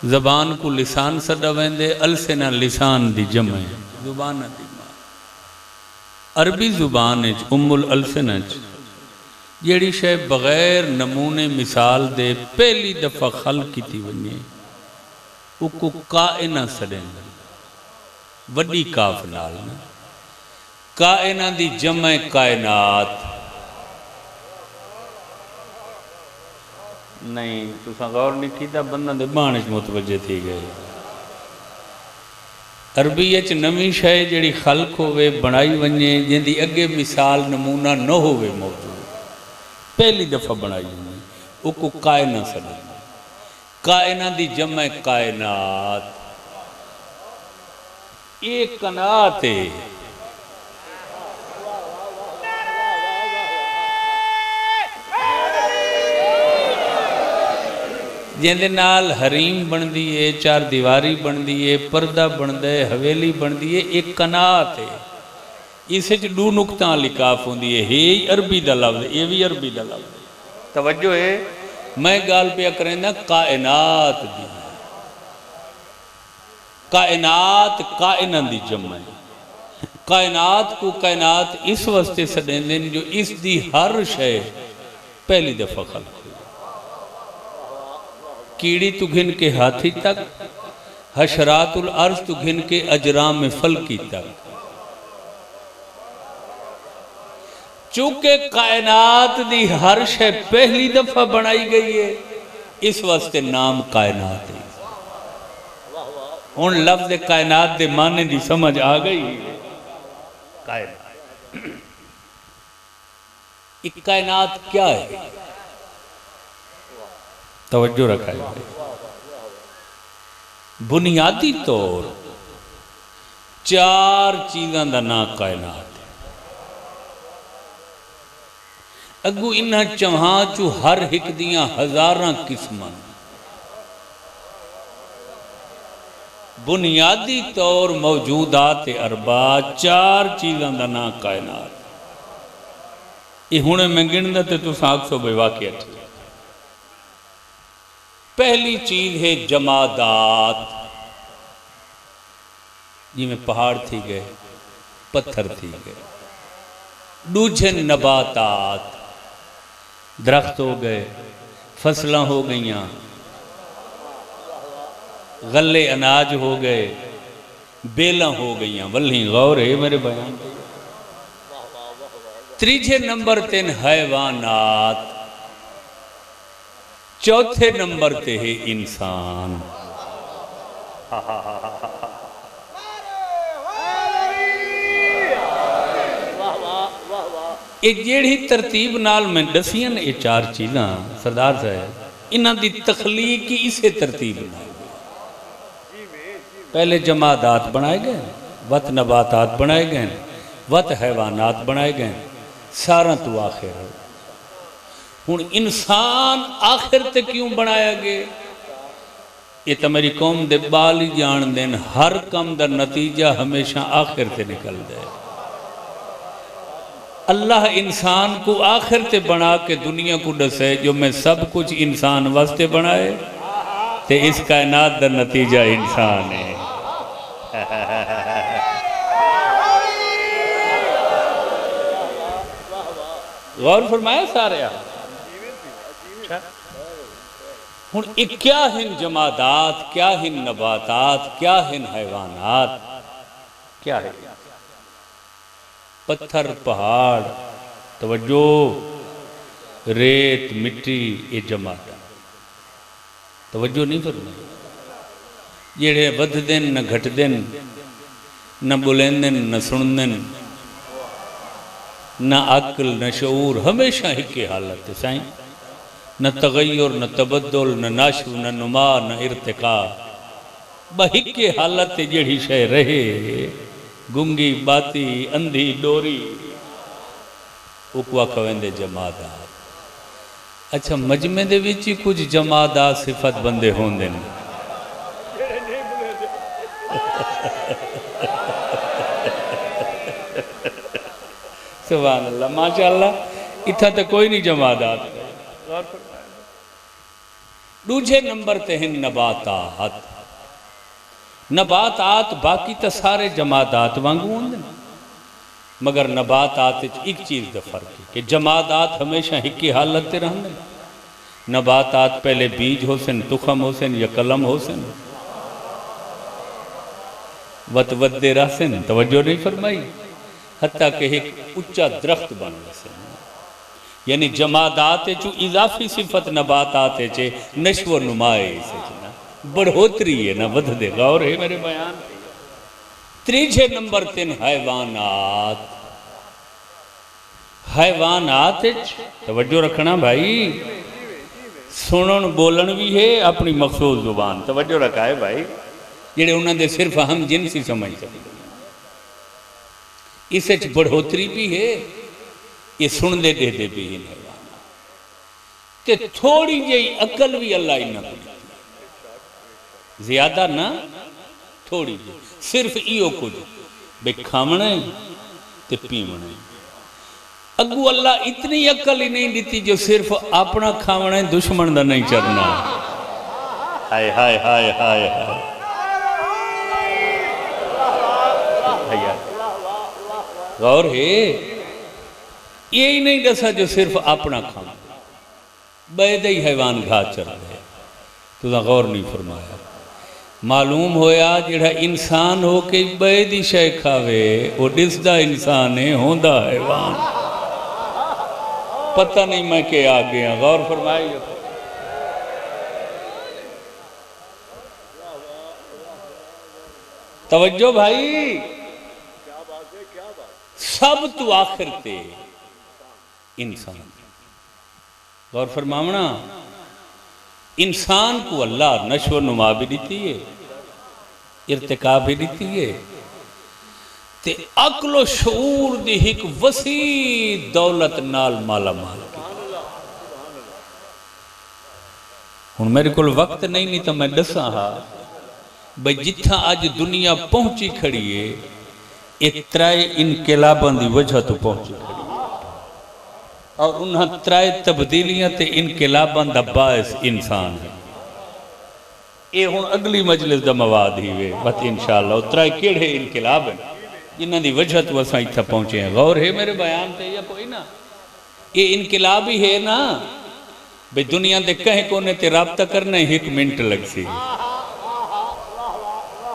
ज़बान को लिसान सॾा वेंदे, अलसिना लिसान दी जम है, ज़ुबान दी मां। अरबी ज़ुबान उम्मुल अलसिना जेड़ी शे बगैर नमूने मिसाल दे पहली दफ़ा खल की वने उको काइना सडेंदा, वड्डी काफ नाल ना। काइना दी जम है कायनात। नहीं तुसा गौर नहीं कीता, बंदा दे बाण च मुतवज्जे थी गए। अरबी च नवी शय जिहड़ी खल्क होवे बनाई वने, जिंदी अगे मिसाल नमूना न होवे मौजूद, पहली दफ़ा बनाई वने, उको कायना सॾे। कायना दी जम है कायनात। ये कनात है। जिंदे नाल हरीम बनती है, चार दीवारी बनती है, पर्दा बनता है, हवेली बनती है, एक कनात है। इस दो नुकता लिकाफ होंगी है। हे अरबी का लफ्ज़, ये भी अरबी का लफ्ज़। तवज्जो है, मैं गाल पे करें कायनात दी। कायनात कायना दी जम है। कायनात को कायनात इस वास्ते सदेंदे जो इस दी हर शय पहली दफ़ा खल। कीड़ी तू घिन के हाथी तक, हशरातुल अर्ज तू घिन के अजराम में फलकी तक। चूंकि कायनात दी हर शय पहली दफा बनाई गई है, इस वास्ते नाम कायनात है। हुण लफ्ज़ कायनात दे माने दी समझ आ गई। कायनात, एक कायनात क्या है? तवज्जो रखा है। बुनियादी तौर चार चीज़ों का नाम कायनात है। अगू इन्हां चौहां चू हर एक दियां हज़ारां किस्मां। बुनियादी तौर मौजूदात अरबा चार चीज़ों का नाम कायनात। ये हुणे मैं गिनदा ते तुसां आखो बई वाकई ठीक। पहली चीज है जमादात, जिमें पहाड़ थी गए, पत्थर थी गए। दूजे नबातात, दरख्त हो गए, फसलां हो गईयां, गले अनाज हो गए, बेलां हो गईयां। वल्ही गौर है मेरे बयान। तीजे नंबर ते हैवानात, चौथे नंबर ते है इंसान। ये जेड़ी तरतीब नाल मैं दसियां ये चार चीज़ां सरदार साहब, इन्हां दी तखलीक ही इसे तरतीब नाल। पहले जमादात बनाए गए, वत नबातात बनाए गए, वत हैवानात बनाए गए, सारा तू आखिर है। हुण इंसान आखिर ते क्यों बनाया गया? ये तो मेरी कौम दे बाल ही जान देन। हर कम दा नतीजा हमेशा आखिर ते निकलदा है। अल्लाह इंसान को आखिर ते बना के दुनिया को दसे जो मैं सब कुछ इंसान वास्ते बनाए, ते इस कायनात दा नतीजा इंसान है। गौर फरमाया सारे। हुण क्या हैं जमादात, क्या हैं नबातात, क्या हैं हैवानात, क्या है? पत्थर, पहाड़, तवज्जो, रेत, मिट्टी, ये जमादात। तवज्जो नहीं फरमाई। जेड़े वधदे न घटदे, न बुलेंदे न सुनदे, न अक्ल न शऊर, हमेशा एक हालत है साईं। न तगय्युर, न तबद्दुल, न नाशु, न नुमा, न इर्तिका। बहिक हालत जड़ी शय रहे, गुंगी बाती, अंधी डोरी, उकवा कवेंदे जमादात। अच्छा, मजमे दे विच ही कुछ जमादात सिफत बंदे होंदे ने। सुभान अल्लाह, माशाअल्लाह। इतना तो कोई नहीं जमादात। दूजे नंबर ते हैं नबातात। नबातात बाकी तो सारे जमादात वांगू होंगे, मगर नबातात एक चीज़ का फर्क है कि जमादात हमेशा एक ही हालत से रहने, नबातात पहले बीज होसन, तुखम होसन या कलम होसन, वत वदे रहसन, तवज्जो नहीं फरमाई, हत्ता कि एक उच्चा दरख्त बन वसन। यानी जमादात चू इजाफी सिफत नबातात चे नशो नुमाए से ना बढ़ोतरी है ना वध दे। गौर है मेरे बयान। तीजे नंबर तीन हैवानात। हैवानात तवज्जो रखना भाई, सुनन बोलन भी है अपनी मखसूस जुबान, तवज्जो रखा है भाई, जेड़े उन्होंने सिर्फ हम जिनसी समझ सकते, इस बढ़ोतरी भी है, ये सुनते देते भी हैं। ते थोड़ी जी अकल भी अल्लाह इन्हें को, ज्यादा ना थोड़ी जी, सिर्फ इो कुछ बे खावना ते पीवना। अगू अल्लाह इतनी अकल ही नहीं दी जो सिर्फ अपना खावना है, दुश्मन का नहीं चरना। हाय हाय हाय हाय हाय, गौर है, यही नहीं दसा जो सिर्फ अपना खाना, बैद ही हैवान घाह चल रहे, तुझा गौर नहीं फरमाया। मालूम होया जिहड़ा इंसान हो के बैद ही शय खावे वो दिसदा इंसान है, होंदा हैवान। पता नहीं मैं के आ गया, गौर फरमाई। तवज्जो भाई, सब तू आखिर ते इंसान। गौर फरमावना, इंसान को अल्लाह नशो नुमा भी दी है, इर्तिका भी दी है, ते अकलो शऊर दी एक वसी दौलत नाल माला माल। हुण मेरे को वक्त नहीं तो मैं दसा हा भाई, जिथा अज दुनिया पहुंची खड़ी है ये त्राए इनकलाबां की वजह तो पहुंची खड़ी, और उन्हें त्राए तब्दीलियां ते इनकलाबां दा बायस इंसान है। ये हुण अगली मजलिस का मवाद ही वे, बस इंशाअल्लाह त्राए केड़े इनकलाब हैं जिन्हां दी वजह तो असां इत्थे पहुंचे हैं। गौर है मेरे बयान ते या कोई ना, ये इनकलाब ही है ना भाई, दुनिया के कहीं कोने ते राब्ता करना 1 मिनट लग सी।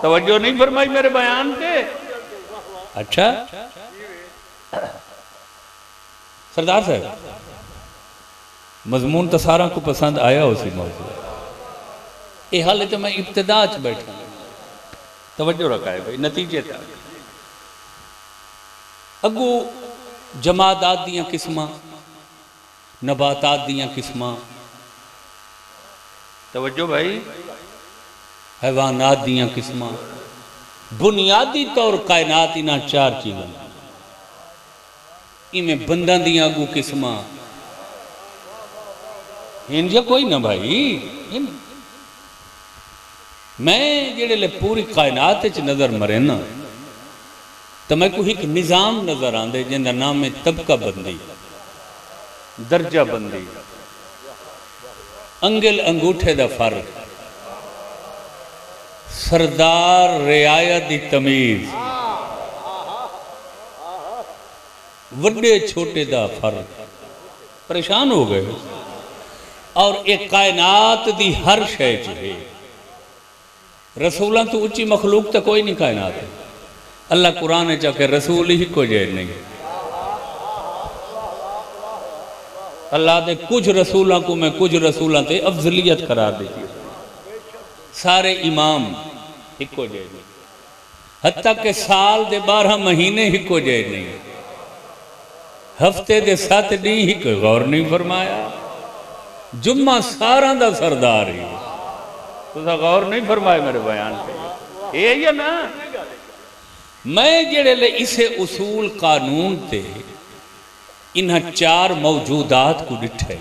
तवज्जो नहीं फरमाई मेरे बयान पे। अच्छा सरदार साहब, मजमून तो सारा को पसंद आया उसी मौजूद, ये हाल तो मैं इब्तिदा च बैठा, तवज्जो रखा है भाई, नतीजे तक। अगू जमादात दियां किस्मां, नबातात दियां किस्मां, तवज्जो भाई, हैवानात दियां किस्मां, बुनियादी तौर कायनात इन्हां 4 चीज़ों, इमें बंदा दियां अगू किस्मां इंजा कोई ना भाई। मैं जेड़े पूरी कायनात च नजर मरे ना तो मैं को एक निज़ाम नजर आंदे जिंदा नाम है तबका बंदी, दर्जा बंदी, अंगल अंगूठे दा फर्क, सरदार रियायत दी तमीज, वड्डे छोटे दा फर्क। परेशान हो गए। और एक कायनात दी हर शय च है, रसूलों तो उच्ची मखलूक तो कोई नहीं कायनात है। अल्लाह कुरान चाहे रसूल ही को जे नहीं, अल्लाह ने कुछ रसूलों को मैं कुछ रसूलों से अफजलियत करार दी, सारे इमाम हिको जे नहीं, हत्ता के साल दे 12 महीने हिको जे नहीं, हफ्ते दे 7 दिन ही कोई गौर नहीं फरमाया। जुम्मा सारा दा सरदार ही, तुसा गौर नहीं फरमाए मेरे बयान पे, ये ही है ना। मैं जेड़े ले इसे उसूल कानून ते इन्हां 4 मौजूदात को डिठे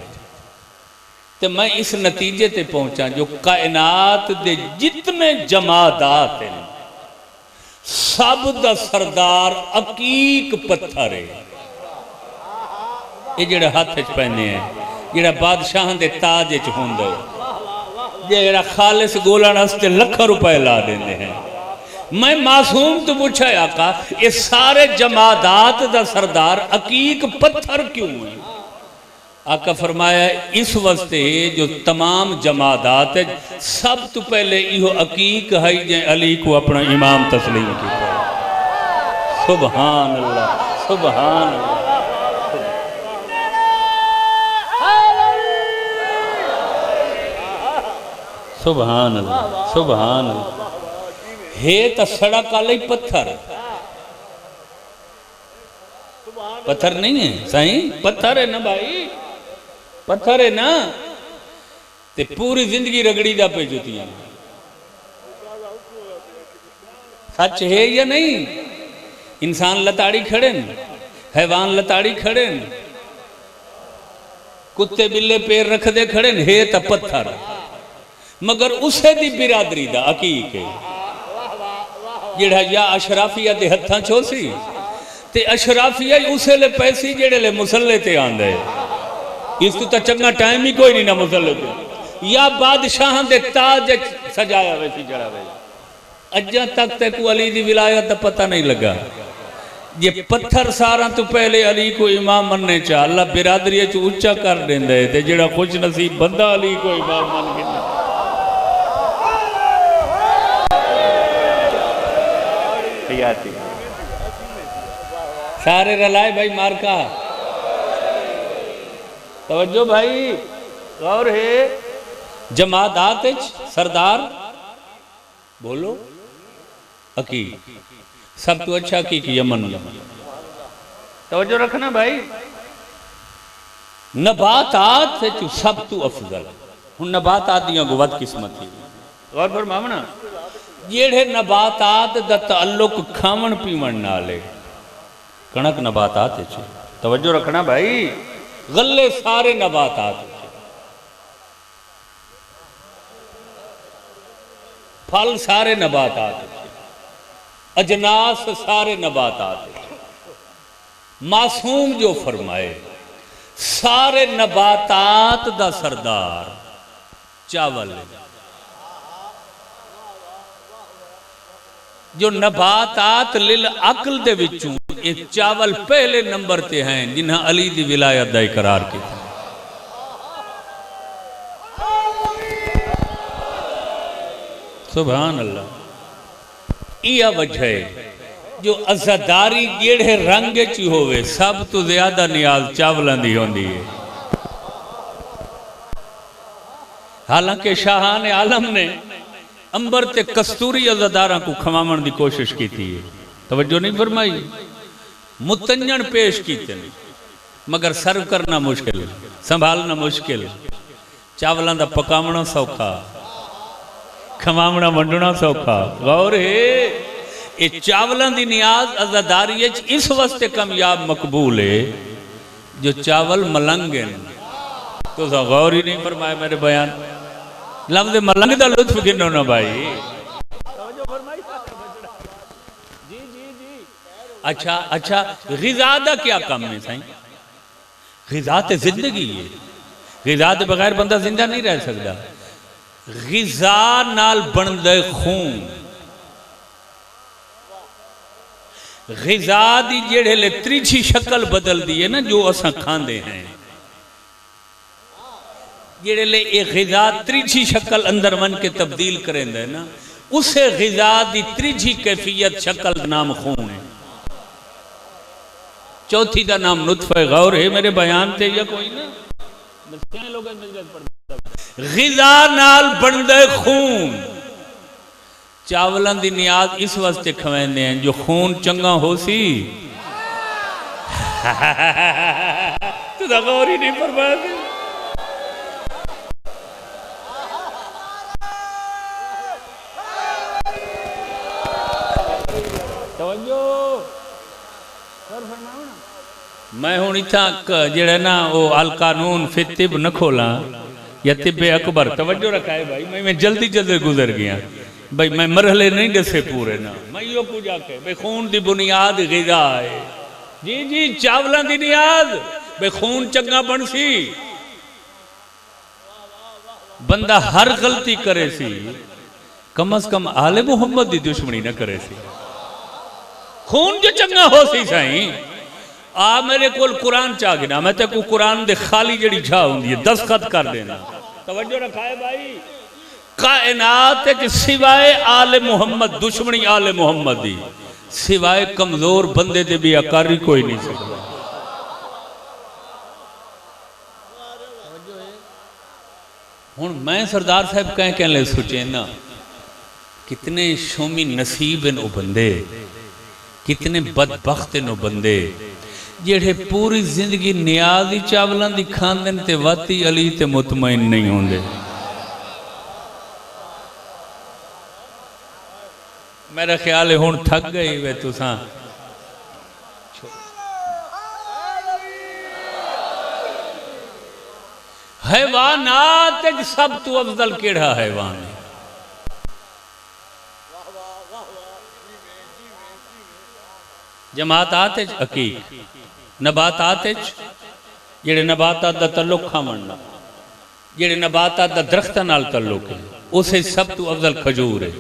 तो मैं इस नतीजे ते पहुंचा जो कायनात दे जितने जमादात हैं सब दा सरदार अकीक पत्थर है। ये जेड़ा हाथ च पहने हैं, जेड़ा बादशाह दे ताज च होंदा, जेड़ा खालिस गोलण वास्ते लख रुपए ला देंदे हैं। मैं मासूम तो पूछा आका ये सारे जमादात दा सरदार अकीक पत्थर क्यों है? आका फरमाया इस वास्ते जो तमाम जमादात है सब तो पहले इहो अकीक है जे अली को अपना इमाम तस्लीम किया। सुभान अल्लाह सुभान अल्लाह। सुभान अल्लाह सुभान अल्लाह। हे तो सड़क वाले पत्थर पत्थर नहीं है सही पत्थर है ना भाई पत्थर है ना ते पूरी जिंदगी रगड़ी दा पे जुतियां सच है या नहीं? इंसान लताड़ी खड़े न हैवान लताड़ी खड़े न कुत्ते बिल्ले पैर रख दे खड़े न हे तो पत्थर मगर उसे दी बिरादरी दा अकीक है जेड़ा या अशराफिया दे हत्थां चो सी ते अशराफिया उसे ले पैसी जेड़े ले मुसल्ले ते आंदे इसको तो चंगा टाइम ही कोई नहीं ना मुसल्ले ते या बादशाह दे ताज सजाया वैसी जड़ा वे अज्जा तक ते को अली दी विलायत दा पता नहीं लगा। ये पत्थर सारा तो पहले अली को इमाम मनने चा अल्लाह बिरादरी च ऊंचा कर देंदा है ते जेड़ा खुश नसीब बंदा अली को इमाम मन के सारे रलाए भाई मार्का तवज्जो भाई गौर है जमादात सरदार बोलो अकी सब तो अच्छा की यमन तवज्जो रखना भाई नबातात सब तो अफजल हूँ नबातात दियां गुवत किस्मत थी गौर फरमावना जेड़े नबातात दा ताल्लुक खावन पीवन नाल है कणक नबातात है तवज्जो रखना भाई गल्ले सारे नबातात फल सारे नबातात अजनास सारे नबातात मासूम जो फरमाए सारे नबातात दा सरदार चावल जो नबातात लिल अकल दे विचों एक चावल पहले नंबर ते हैं जिन्हें अली दी विलायत दा इकरार किया। सुभान अल्लाह। यह वजह है जो अज़ादारी जेड़े रंग च होवे सब तो ज्यादा नियाज चावलों की होंदी है। हालांकि शाहान आलम ने अंबर ते कस्तूरी अज़ादारा को खवावन की कोशिश की थी तवज्जो नहीं फरमाई मुतंजन पेश किए मगर सर्व करना मुश्किल संभालना मुश्किल चावलों का पकावना सौखा खवावना वंडना सौखा। गौर है ये चावलों की नियाज अज़ादारी इस वास्ते कामयाब मकबूल है जो चावल मलंग हैं तो गौर ही नहीं फरमाया मेरे बयान लफ्ज़ मलंग का लुत्फ गिनो ना भाई। अच्छा अच्छा ग़िज़ा दा क्या काम है साईं? ग़िज़ा तो जिंदगी है ग़िज़ा के बगैर बंदा जिंदा नहीं रह सकता। ग़िज़ा नाल बनदे खून ग़िज़ा दी जेड़े ले त्रिछी शक्ल बदल दी है ना जो असा खांदे हैं जेड़े ले एक ग़िज़ा त्रिछी शक्ल अंदर मन के तब्दील करेंदा है ना उसे ग़िज़ा दी त्रिछी कैफियत शक्ल नाम खून है। चौथी का नाम नुत्फ़ा गौर है मेरे बयान से या कोई ना ग़िज़ा नाल बनदे खून चावलों की नियाज इस वास्ते खवेंदे हैं जो खून चंगा हो सी तो गौर ही नहीं फरमाया। मैं हूँ इतना जेड़ा ना वो अल कानून फिर तिब न खोला या तिब्बे अकबर तवज्जो रखा है भाई मैं जल्दी जल्दी गुजर गया भाई मैं मरहले नहीं दसे पूरे ना मैं यो कुछ आके भाई खून की बुनियाद ग़िज़ा है जी जी चावलों की नियाज भाई खून चंगा बन सी बंदा हर गलती करे सी, कम अज कम आले मुहम्मद की दुश्मनी न करे सी। खून जो चंगा हो सी साईं, आ मेरे को कुरान चा गिना, मैं तेको कुरान दे खाली जड़ी झा होंगी है दस्तखत कर देना। तवज्जो रखा है भाई, कायनात के सिवाय आले मुहम्मद, दुश्मनी आले मुहम्मद दी सिवाय कमजोर बंदे दे भी अकारी कोई नहीं सकता। हुण मैं सरदार साहब कह ले सोचे ना, कितने शोमी नसीब हैं वो बंदे, कितने बदबख्त हैं वो बंदे जेड़े पूरी जिंदगी नियाज़ी चावलों की खाते ते वाती अली ते मुतमईन नहीं होंदे। मेरा ख्याल है हुण थक गए वे तुसां। हैवानात सब तो अफजल केड़ा हैवान है? जमातात अकीक, नबातात जेड़े नबातात दा तल्लुक खावन नाल, जेड़े नबातात दा दरख्तां नाल तल्लुक है, उसे सब तो अफजल खजूर है।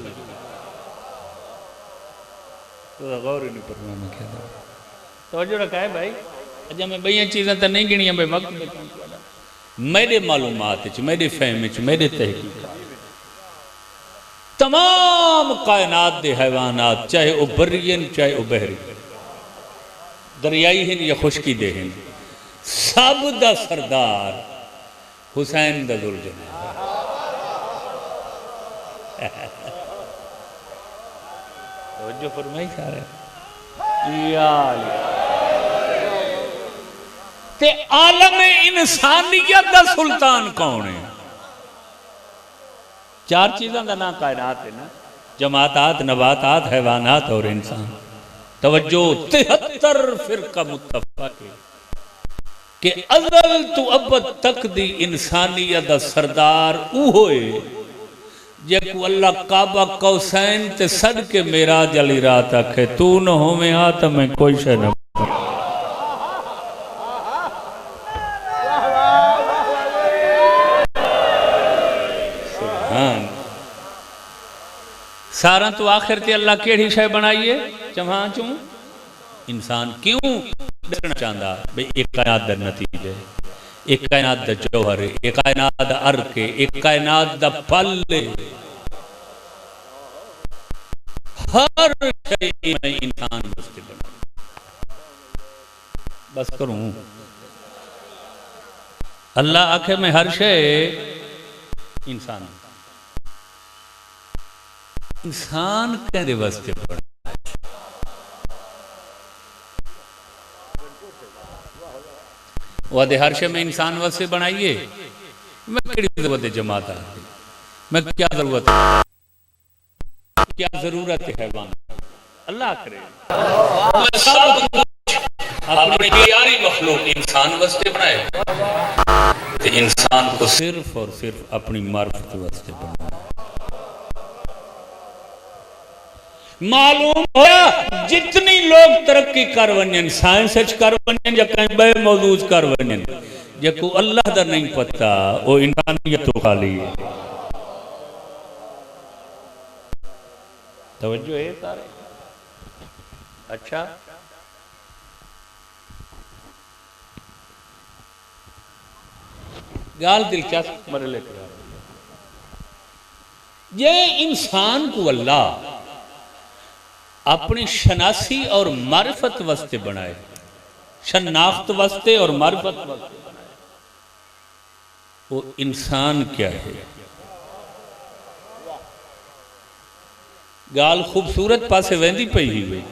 तो गौर नहीं करना मैं कहता तवज्जो रखा है भाई। अच्छा मैं बई चीज़ें तो नहीं गिनिया भाई, वक्त मेरे मालूमात मेरे फहम मेरे तहकीक तमाम कायनात दे हैवानात, चाहे वह बर्री चाहे वह बहरी, दरियाई हैं या खुशकी दे हैं, सब दा सरदार हुसैन दा जुल्जन जो फरमाई सारे ते आलम इंसानियत दा सुल्तान कौन है? चार चीज़ों का नाम कायनात है ना, जमातात, नबातात, हैवानात और इंसान। तवज्जो 73 फिरका मुत्तफक के अज़ल तो अबद तक दी इंसानियत दा सरदार ऊ होए जेको अल्लाह काबा कौसैन ते सद के मेराज अली रात आखे तू न होवे आ तो मैं कोई शे न। सारा तो आखिर ते अल्लाह केड़ी शय बनाई है? चवा चू इंसान क्यों डरना चाहता भाई? एक कायनात दा नतीजा, एक कायनात दा जौहर, एक कायनात दा अर्क, एक कायनात दा फल, हर शय में इंसान बसते बना। बस करूं अल्लाह आखे मैं हर शय इंसान, इंसान कहते वास्ते बना। वादे हर शय में इंसान वास्ते बनाइए। मैं केड़ी जरूरत है जमात, मैं क्या जरूरत है, क्या जरूरत है हैवान? अल्लाह करे मैं सब कुछ अपनी प्यारी मखलूक इंसान वास्ते बनाए, तो इंसान को सिर्फ और सिर्फ अपनी मार्फत वास्ते बनाए। मालूम होया जितनी लोग तरक्की कर वजन, साइंस कर वजन या कहीं बे मौजूद कर वजन, जेको अल्लाह दा नहीं पता वो इंसानियत तो खाली है। तवज्जो है सारे? अच्छा गाल दिलचस्प मरे लेकर ये इंसान को अल्लाह अपनी शनासी और मारिफत वास्ते बनाए, शनाख्त वास्ते और मारिफत वास्ते बनाए। वो इंसान क्या है? गाल खूबसूरत पासे वेंदी पई ही हुई,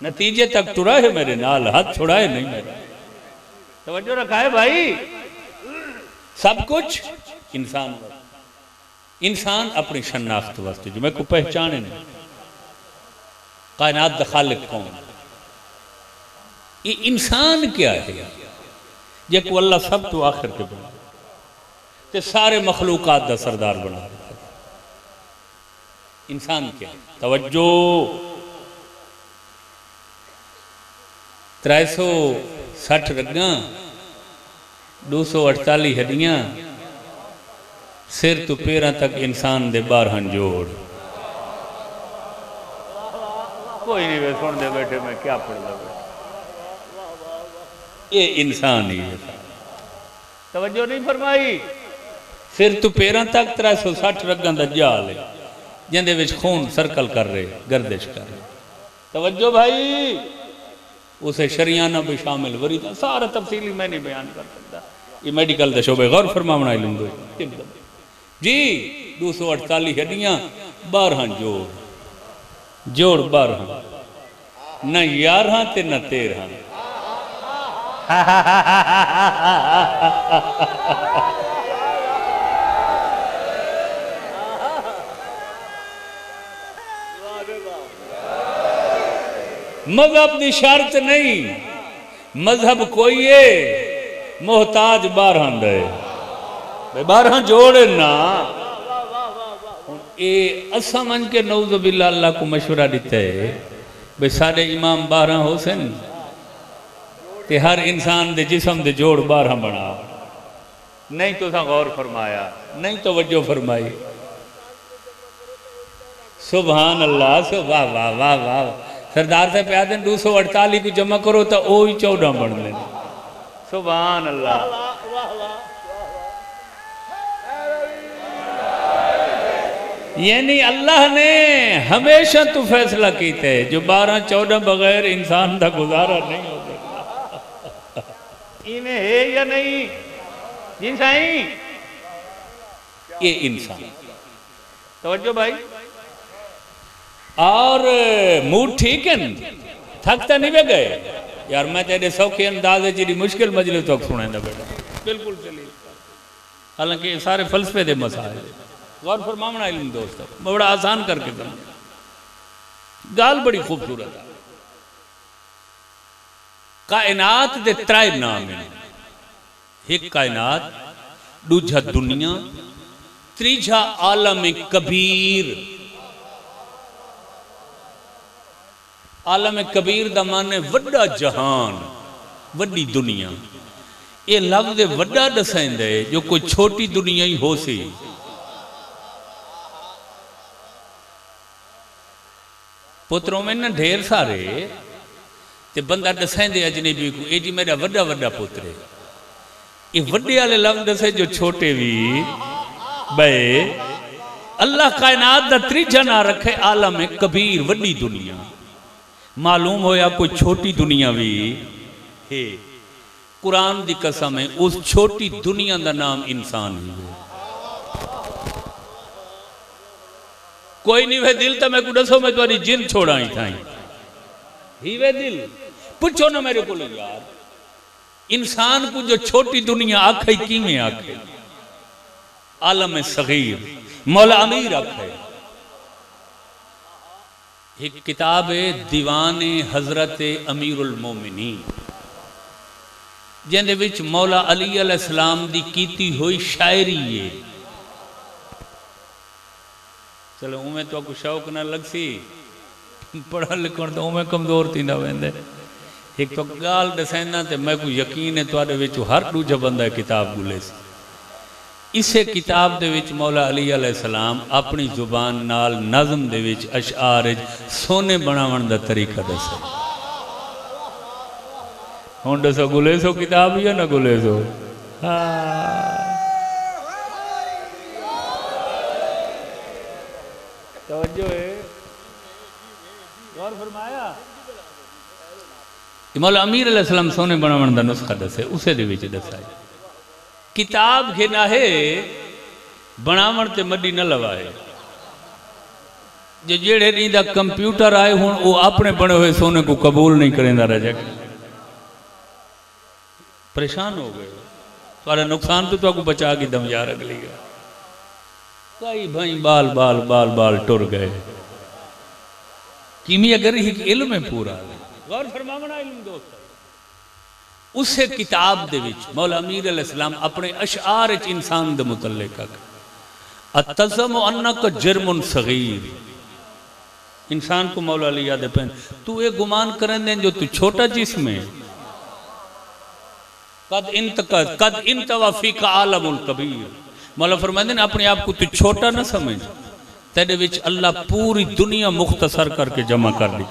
नतीजे तक टुरा है मेरे नाल, हाथ छुड़ाए नहीं मेरा। तवज्जो रखा है भाई, सब कुछ इंसान वास्ते, इंसान अपनी शनाख्त वास्ते जो मैं को पहचाने नहीं। कायनात दा खालिक कौन? ये इंसान क्या है जेको अल्लाह सब तो आखिर के बना ते सारे मखलूकात दा सरदार बना। इंसान क्या? तवज्जो 360 रग्गां, 248 हड्डियां, सिर तो पैरों तक इंसान दे 12 जोड़। कोई नहीं वे सुन दे बैठे, मैं क्या पढ़ता बैठा, ये इंसान ही है। तवज्जो नहीं फरमाई। सिर तो पैरों तक 360 रगों का जाल है जिंदे विच खून सर्कल कर रहे, गर्दिश कर रहे। तवज्जो भाई, उसे शरियाना भी शामिल वरी था, सारा तफसीली मैं नहीं बयान कर सकता, ये मेडिकल के शोबे गौर फरमावना लूंगे जी। 248 हड्डियां 12 जोड़, जोड़ 12, न 11 ते न 13। मजहब की शर्त नहीं, मजहब कोई है, मोहताज 12 दे, 12 जोड़ ना। ये असा मन के नऊज़ बिल्लाह अल्लाह को मशवरा दिता है भाई साढ़े इमाम 12 होसन ते हर इंसान दे जिस्म दे जोड़ 12 बना। नहीं तो गौर फरमाया, नहीं तो वजो फरमाई। सुभान अल्लाह, वाह वाह वाह वाह। सरदार साहब प्यादे 248 को जमा करो तो वो ही 14 बन ले। सुभान अल्लाह। यानी अल्लाह ने हमेशा तो फैसला किया है जो 12-14 बगैर इंसान का गुजारा नहीं हो सकता। इन्हें है या नहीं जी साईं, ये इंसान। तवज्जो भाई। और मूड ठीक है, थकता नहीं वे गए यार। मैं तेरे सौखे अंदाजे जी मुश्किल मजलिस तो सुना बेटा, बिल्कुल चली। हालांकि सारे फलसफे दे मसाइल गौर फरमावना इल्म दोस्तों, बड़ा आसान करके समझ। गाल बड़ी खूबसूरत है। कायनात दे 3 नाम हैं, एक कायनात, दूजा दुनिया, तीजा आलम कबीर। आलम कबीर दा माने वड्डा जहान, वड्डी दुनिया। ये लफ्ज़ वड्डा दसेंदे जो कोई छोटी दुनिया ही हो सी। पुत्रों में ना ढेर सारे ते बंदा दसेंदे अजनबी को, ये जी मेरा वड्डा वड्डा पुत्र है। ये वड्डे वाले लफ्ज़ दसे जो छोटे भी बे। अल्लाह कायनात दा तीजा ना रखे आलम कबीर, वड्डी दुनिया। मालूम होया कोई छोटी दुनिया भी है। कुरान दी कसम है, उस छोटी दुनिया का नाम इंसान ही है। कोई नहीं वे दिल तो मैं को दसो, मैं तुम्हारी जिन छोड़ा ही था ही वे दिल। पूछो ना मेरे को यार, इंसान को जो छोटी दुनिया आखे किमें आखे? आलम सगीर, मौला अमीर आखे। एक किताब है दीवान हजरत अमीरुल मोमिनीन, जिंदे विच मौला अली अलैहिस्सलाम दी कीती हुई शायरी है। चलो उमें तो आपको शौक ना लग सी, पढ़ा लिखण तो उमें कमजोर थी ना वेंदे। एक तो गाल दसेना ते मैं को यकीन है तुहाडे विच हर दूजा बंदा किताब गुले सी। इसे किताब दे विच मौला अली अलैहिस्सलाम अपनी जुबान नाल नज़म दे विच अशआर सोने बनावन दा तरीका दसे। हुण दसो गुले सो किताब या ना गुले सो? तवज्जो है, गौर फरमाया। मौला अमीर अलैहिस्सलाम सोने बनावन दा नुस्खा दसे, उसे दे विच दसा किताब के ना है बनावण ते मड्डी न लवाए। जो जेड़े दी दा कंप्यूटर आए हुण वो अपने बने हुए सोने को कबूल नहीं करेंदा रह परेशान हो गए। तुम्हारा नुकसान तो तुमको बचा के दम यार अगली का कई भाई बाल बाल बाल बाल टुर गए। किमी अगर ही इल्म में पूरा गौर फरमावना इल्म दोस्त। उसे किताब दे विच मौला अमीर अलैहिस्सलाम अपने अशआर च इंसान दे मुतल्लिक अतज़म अन्नक जुर्मुन सगीर। इंसान को मौला अली याद पे तू ये गुमान करें दे जो तू छोटा जिस्म है। कद इंतवा फीका आलमुल कबीर, मौला फरमाते हैं अपने आप को तू छोटा ना समझ, तेरे विच अल्लाह पूरी दुनिया मुख्तसर करके जमा कर दी।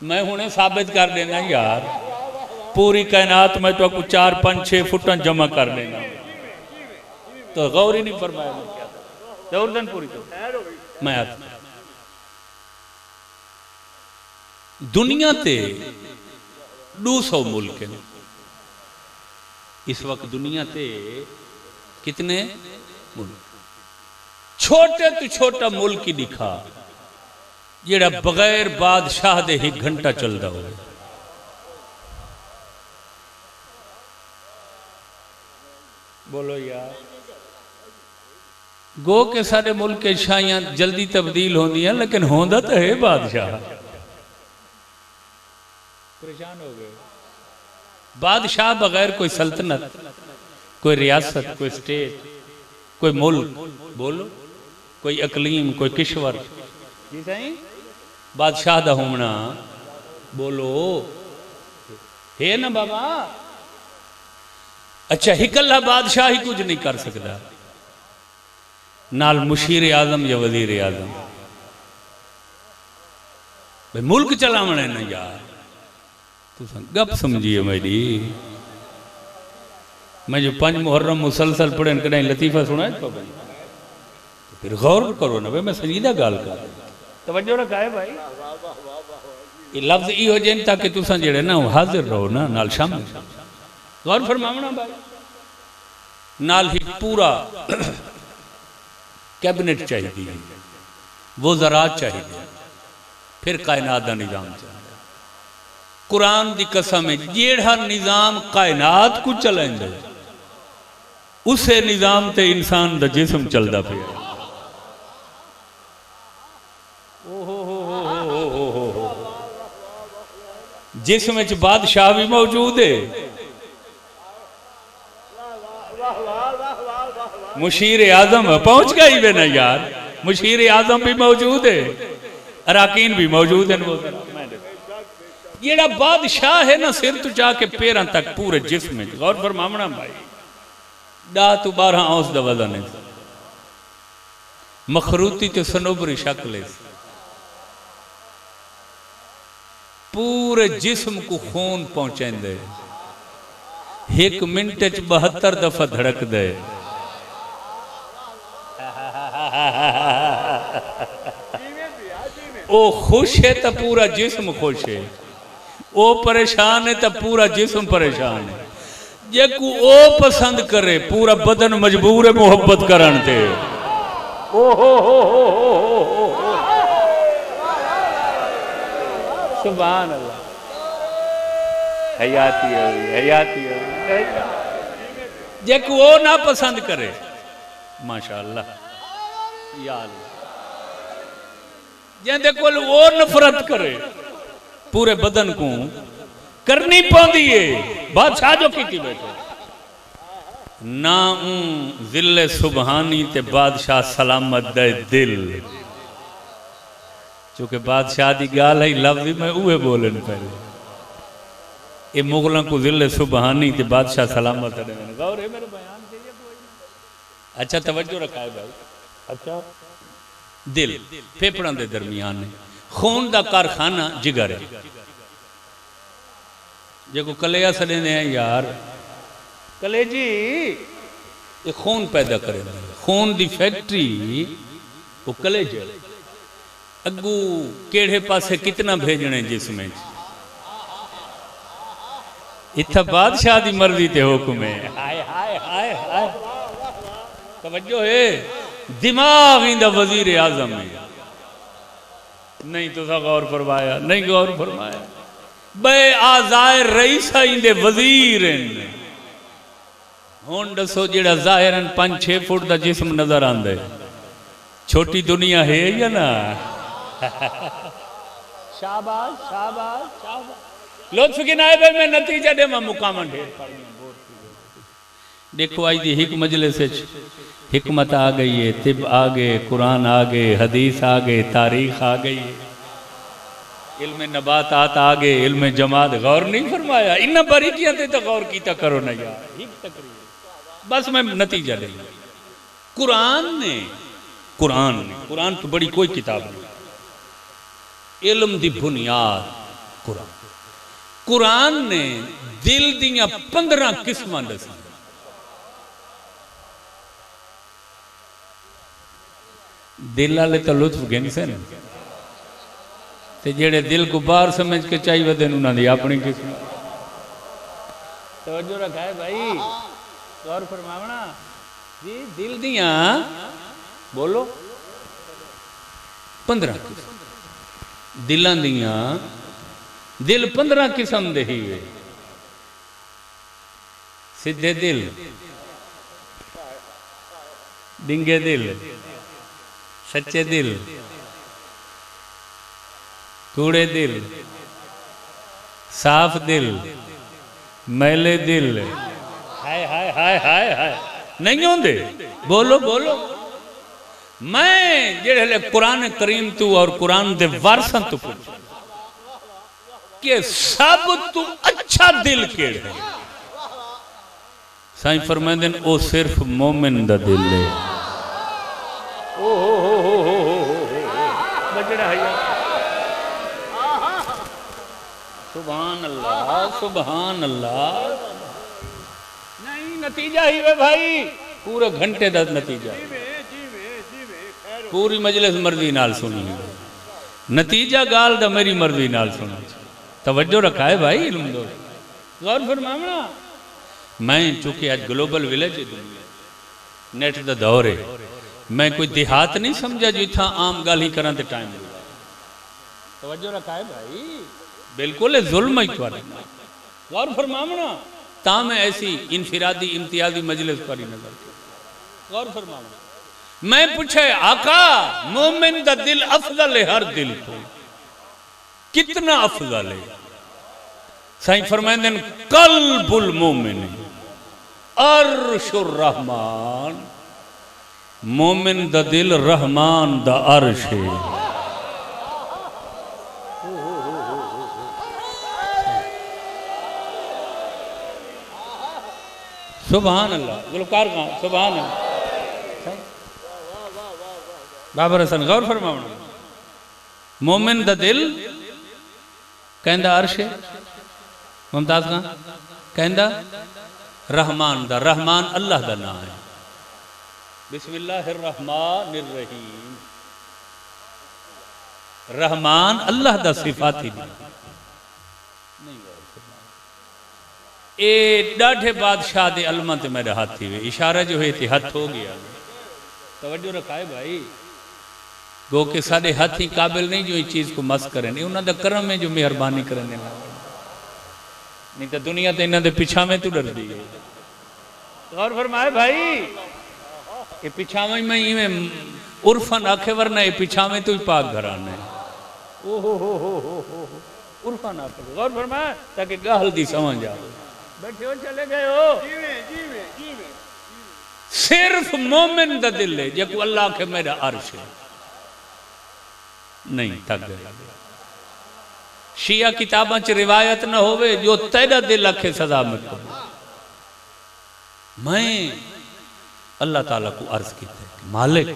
मैं हुणे साबित कर देना यार, पूरी कायनात में तो आपको 4, 5, 6 फुट जमा कर देना, तो गौर ही नहीं फरमाया। जबरदन पूरी तो मैं दुनिया ते 200 मुल्क हैं इस वक्त दुनिया ते, कितने मुल्क? छोटे तो छोटा मुल्क ही दिखा जेड़ा बगैर बादशाह दे 1 घंटा चलता हो। बोलो यार, गो के सारे मुल्क के शाहियां जल्दी तब्दील होंगी हैं, लेकिन होंदा तो है बादशाह। परेशान हो गए बादशाह बगैर कोई सल्तनत, कोई रियासत, कोई स्टेट, कोई मुल्क, बोलो कोई अकलीम, कोई किश्वर, जी सही बादशाह दा होना, बोलो है ना बाबा। अच्छा हिकल्ला बादशाह ही कुछ नहीं कर सकता, नाल मुशीर आजम या वजीर आजम, भाई मुल्क चलावना है ना यार। तू गप समझिए मेरी, मैं जो 5 मुहर्रम मुसलसल पढ़े कहीं लतीफ़ा सुना है तो फिर गौर करो ना भाई, मैं संजीदा गाल कर तवज्जो रखा है भाई। ये लफ्ज ई हो जाए ताकि तुसा जेड़े ना हाजिर रहो ना नाल शामिल, गौर फरमावना भाई। नाल ही पूरा कैबिनेट चाहिए, वो ज़रात चाहिए, फिर कायनात का निज़ाम चाहिए। कुरान की कसम है जेड़ा निज़ाम कायनात को चलेंगे उसे निज़ाम ते इंसान का जिस्म चलता पे। जिसम च बादशाह भी मौजूद है, मुशीर आजम पहुंच गई वे ना यार, मुशीर आजम भी मौजूद है, अराकीन भी मौजूद है। जेड़ा बादशाह है ना सिर तो जाके पैरों तक पूरे जिस्म, गौर फरमावना भाई। 10 तो 12 औंस दा वजन है, मखरूती तो सनोबरी शक्ल है, पूरे जिस्म को खून पहुंचाते, 1 मिनट 72 दफा धड़क दे। ओ खुश है तो पूरा जिस्म खुश है, ओ परेशान है तो पूरा जिस्म परेशान है। जे को ओ पसंद करे पूरा बदन मजबूर है मोहब्बत करन ते। ओ हो सुभान अल्लाह, हयाती हो हयाती हो। जे को ओ ना पसंद करे माशाअल्लाह या अल्लाह, जे को वो नफरत करे पूरे बदन को करनी पौंदी है। बादशाह जो की बैठे ना जिले सुबहानी ते बादशाह सलामत दे दिल, चूंकि बादशाह की गाल है लफ्ज में उहे बोलन पहले, ये मुगलों को जिले सुबहानी ते बादशाह सलामत दे। गौर है मेरे बयान के लिए कोई? अच्छा तवज्जो रखा है भाई। अच्छा दिल फेफड़ों के दरमियान है, खून का कारखाना जिगर है। जो कलेजा सड़े हैं यार, कलेजी ये खून पैदा करे, खून की फैक्ट्री वो कलेजे। अगू केड़े पासे कितना भेजने जिसमें, इतना बादशाह की मर्जी ते हुक्म है। हाय हाय हाय हाय तवज्जो है, दिमाग इंदा वजीर आजम है। नहीं तो गौर फरमाया, नहीं गौर फरमाया। बे आजाए रईस इंदे वजीर हुन दसो जेड़ा जाहिरन 5-6 फुट का जिस्म नजर आंदा है, छोटी दुनिया है या ना? शाबाश शाबाश शाबाश। लुत्फ की नायब में नतीजा दे मैं मुकाम ढेर। देखो आज दी हिक मजलिस हिकमत आ गई है, तिब आ गए, कुरान आ गए, हदीस आ गए, तारीख आ गई, इल्म नबातात आ गए, इल्म जमात। गौर नहीं फरमाया इन बारीकियां ते तो गौर कीता करो ना यार। बस मैं नतीजा ले कुरान तो बड़ी कोई किताब नहीं, इल्म दी बुनियाद कुरान ने दिल दियां 15 किस्मां दसी। दिल वाले तो लुत्फ गिन से ते जेड़े दिल को बाहर समझ के चाहिए वदे उन्होंने अपनी किस्म। तवज्जो रखा है भाई, गौर फरमावना जी। दिल दियां बोलो 15 दिलां दियां, दिल 15 किस्म दे ही वे। सीधे दिल, डिंगे दिल, सच्चे दिल, कूड़े दिल, साफ दिल, मैले दिल। हाय हाय हाय हाय हाय नहीं होंदे। बोलो बोलो। मैं जेड़े कुरान करीम तू और कुरान दे वारसां तू पूछ कि सब तू अच्छा दिल केड़ा है? साईं फरमांदे ने ओ सिर्फ मोमिन दा दिल है। ओ हो बजड़ा है यार। सुभान अल्लाह सुभान अल्लाह। नहीं नतीजा ही वे भाई, पूरे घंटे का नतीजा। पूरी मजलिस मर्जी नाल सुनी, नतीजा गाल दा मेरी मर्जी नाल सुनी। तवज्जो रखा है भाई, इल्म दो, गौर फरमावना। मैं चूंकि आज ग्लोबल विलेज नेट दा दौर है, मैं कोई देहात नहीं समझा जो इतना आम गाल ही करा टाइम। तवज्जो रखा है भाई, बिल्कुल जुल्म ही गौर फरमावना। ता मैं ऐसी इनफिरादी इम्तियाजी मजलिस पर ही नजर गौर फरमावना। मैं पूछे आका मोमिन दा दिल अफजल है हर दिल को, कितना अफजल है? साईं फरमाते हैं कल्बुल मोमिन अर्शुर रहमान। मोमिन दा दिल रहमान दा अर्श है। सुभान अल्लाह। गुलकार कहाँ? सुभान अल्लाह। बाबर हसन गौर फरमावना। मोमिन दा दिल कहंदा अर्श है। मुमताज कहाँ कहंदा रहमान दा। रहमान अल्लाह दा नाम है। बिस्मिल्लाहिर्रहमानिर्रहीम। रहमान अल्लाह दा सिफाती नहीं। ए डाढ़े बादशाह दे अलमा ते मेरे हाथी वे इशारा जो है हथ हो गया। तवज्जो रखा है भाई, गो के सारे हाथी काबिल नहीं जो इस चीज को मस करें, उन्होंने करम में जो मेहरबानी करने, नहीं तो दुनिया तो इन्होंने पिछा में तू डर दी है। गौर फरमाए भाई, ये पिछा में मैं इवें उर्फन आखे वरना ये पिछा में तू पाक घराना है। ओ हो उर्फन आखे गौर फरमाए ताकि गाल दी समझ आओ। बैठे हो चले गए हो सिर्फ मोमिन दा दिल है जो अल्लाह के मेरा अर्श है। नहीं थक गए। शिया किताबा च रिवायत न होवे जो तेरा दिल आखे सदा मत करो। मैं अल्लाह ताला को अर्ज किया मालिक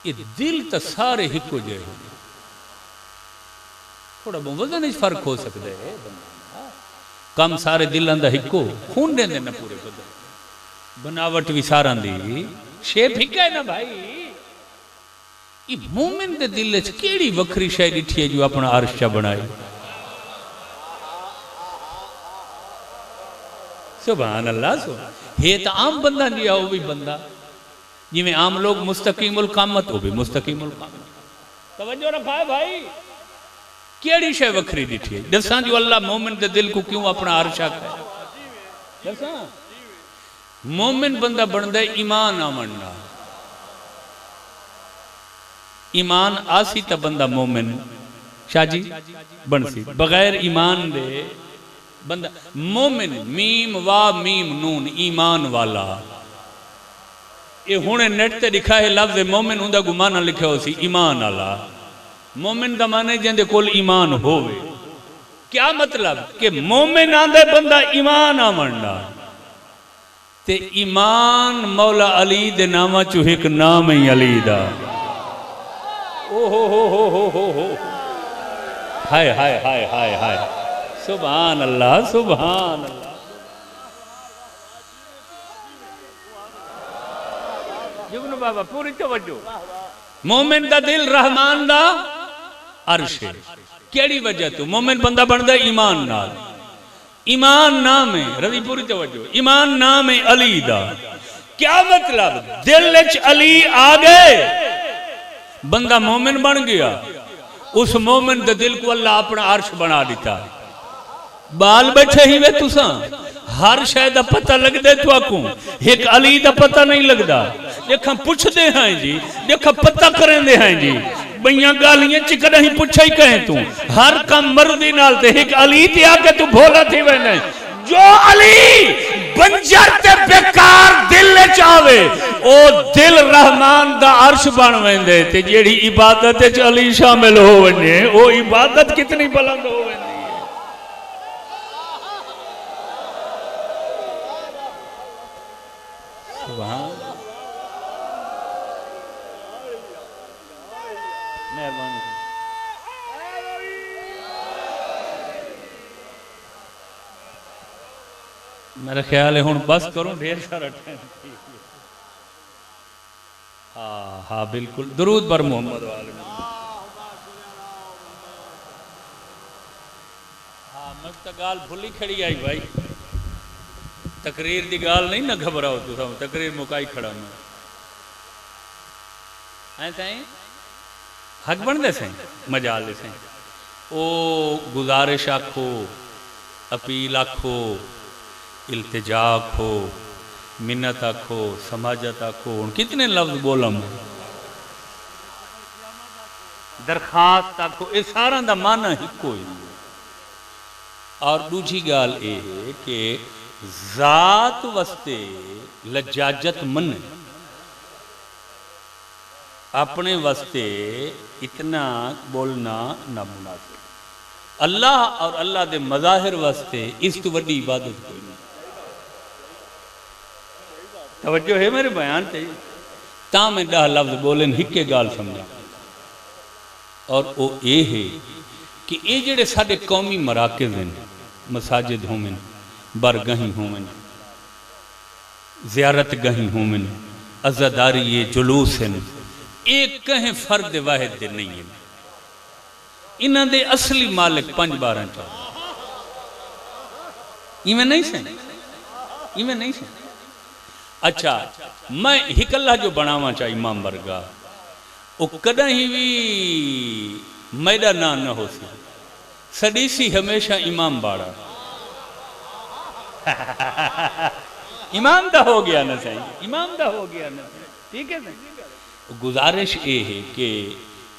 ये दिल तो सारे हिको जे हो, थोड़ा वजन फर्क हो सकता है, कम सारे दिलों का हिको खून देंगे ना पूरे बदन, बनावट भी सारा दी शेप हिक है ना भाई। ये मोमिन दे दिल च केड़ी वखरी शय डिठी है जो अपना अर्श बनाए। सुभान अल्लाह। है तो आम बंदा नहीं है, वो भी बंदा जिमें आम लोग मुस्तकीमुल कामत, वो भी मुस्तकीमुल कामत। तवज्जो रखा है भाई, केड़ी शय वखरी डिठी है। दसा जो अल्लाह मोमिन दे दिल को क्यों अपना अर्श आखे। दसा मोमिन बंदा बनता है ईमान आमन नाल। ईमान आसी तो बंदा मोमिन शाजी बनसी, बगैर ईमान दे बंदा मोमिन मीम वा मीम नून ईमान वाला। ये हुणे नेट ते लिखा है लफ्ज मोमिन उनका गुमाना लिखा हो सी ईमान वाला। मोमिन का माने जिंदे कोल ईमान होवे। क्या मतलब कि मोमिन आंदे बंदा ईमान आमन नाल ते ते ईमान मौला अली दे नामा चो एक नाम ही अली दा। ओ हो हाय हाय हाय हाय हाय सुभान अल्लाह सुभान अल्लाह। जुगनू बाबा पूरी तवज्जो। मोमिन दा दिल रहमान दा अर्श है। केड़ी वजह तो मोमिन बंदा बनदा ईमान नाल। ईमान नाम है रवि पूरी तवज्जो। ईमान नाम है अली दा। क्या मतलब दिल विच अली आ गए बंदा मोमिन बन गया। उस मोमिन दे दिल को अल्लाह अपना अर्श बना दिता। बाल बैठे ही वे तुसा हर शय दा पता लगदे तुआकू एक अली दा पता नहीं लगदा। देखा पुछदे हैं जी देखा पता करेंदे हैं जी बइया गालियां च कदे ही पुछा ही कहे तू हर कम मर्दी नाल ते एक अली ते आके तू भोला थी वेने। जो अली बंजर ते बेकार दिल विच आवे ओ दिल रहमान दा अर्श बन वेंदे ते जेड़ी इबादत विच अली शामिल हो वने ओ इबादत कितनी बुलंद हो वेंदी। मेरा ख्याल है हूँ बस करूँ ढेर सारा टाइम। हाँ हाँ बिल्कुल दरूद पर मोहम्मद वाले। हाँ मैं तो गाल भुली खड़ी आई भाई तकरीर दी गाल नहीं ना घबराओ तुम तकरीर मुकाई खड़ा मैं ऐसा हक बनते से मजाल से ओ गुजारिश आखो अपील आखो इल्तिजा आखो मिन्नत आखो समाजत आखो कितने लफ्ज बोला मैं दरखास्त आखो ये सारा दा माना ही कोई। और दूसरी गाल ये है कि जात वस्ते लजाजत मन अपने वस्ते इतना बोलना ना मुनासिब। अल्लाह और अल्लाह दे मज़ाहिर वास्ते इस तो वड्डी इबादत कोई नहीं। तवज्जो है मेरे बयान पे ता मैं 10 लफ्ज बोलन हिके गाल समझा। और वो ये है कि ये जेड़े साडे कौमी मराकिज़ हैं मसाजिद होवन बरगही होवन ज़ियारत गही होवन अज़ादारी ये जुलूस हैं एक कहें फर्द वाहिद दे नहीं है। इन्हां दे असली मालिक 5-12 इवें नहीं से इवें नहीं से। अच्छा मैं हिकल्ला जो बनावा चाहे इमाम वर्गा वो कदहीं भी मैदा ना न हो सी सदीसी हमेशा इमाम बाड़ा इमाम दा हो गया ना सही इमाम दा हो गया ना ठीक है ना। गुजारिश ये है कि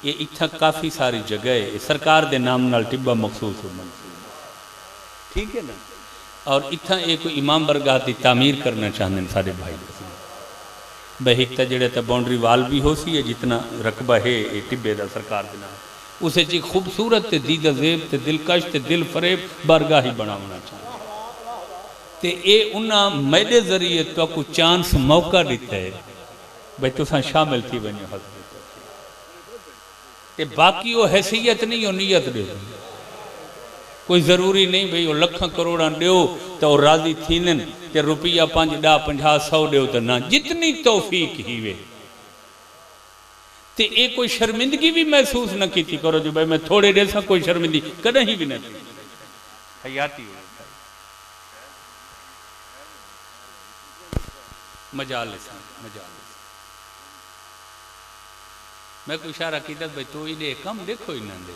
ये इतना काफ़ी सारी जगह सरकार के नाम नाल टिब्बा मखसूस हो ठीक है ना। और इतना एक इमाम बरगाह की तामीर करना चाहते हैं सारे भाई भाई एक तो जोड़े तो बाउंड्री वाल भी हो सी है जितना रकबा है ये टिब्बे का सरकार के नाम उसे जी खूबसूरत ते दीदा जेब ते दिलकश ते दिल फरेब बरगाह ही बनाना चाहते ते ये उन्हें मैदे जरिए तो को चांस मौका दिता है भाई तुसा शामिल थी वनो ते बाकी वो हैसियत नहीं वो नीयत दे कोई ज़रूरी नहीं भाई वो लख करोड़ा दो तो वो राज़ी थी ते रुपया 5, 10, 50, 100 दो तो ना जितनी तौफीक ही वे ते ये कोई शर्मिंदगी भी महसूस न की करो जो भाई मैं थोड़े देर से कोई शर्मिंदगी कदहीं भी नहीं हयाती मजाल मजाल मैं कोई इशारा किया भाई तो ही दे कम देखो इन्हें दे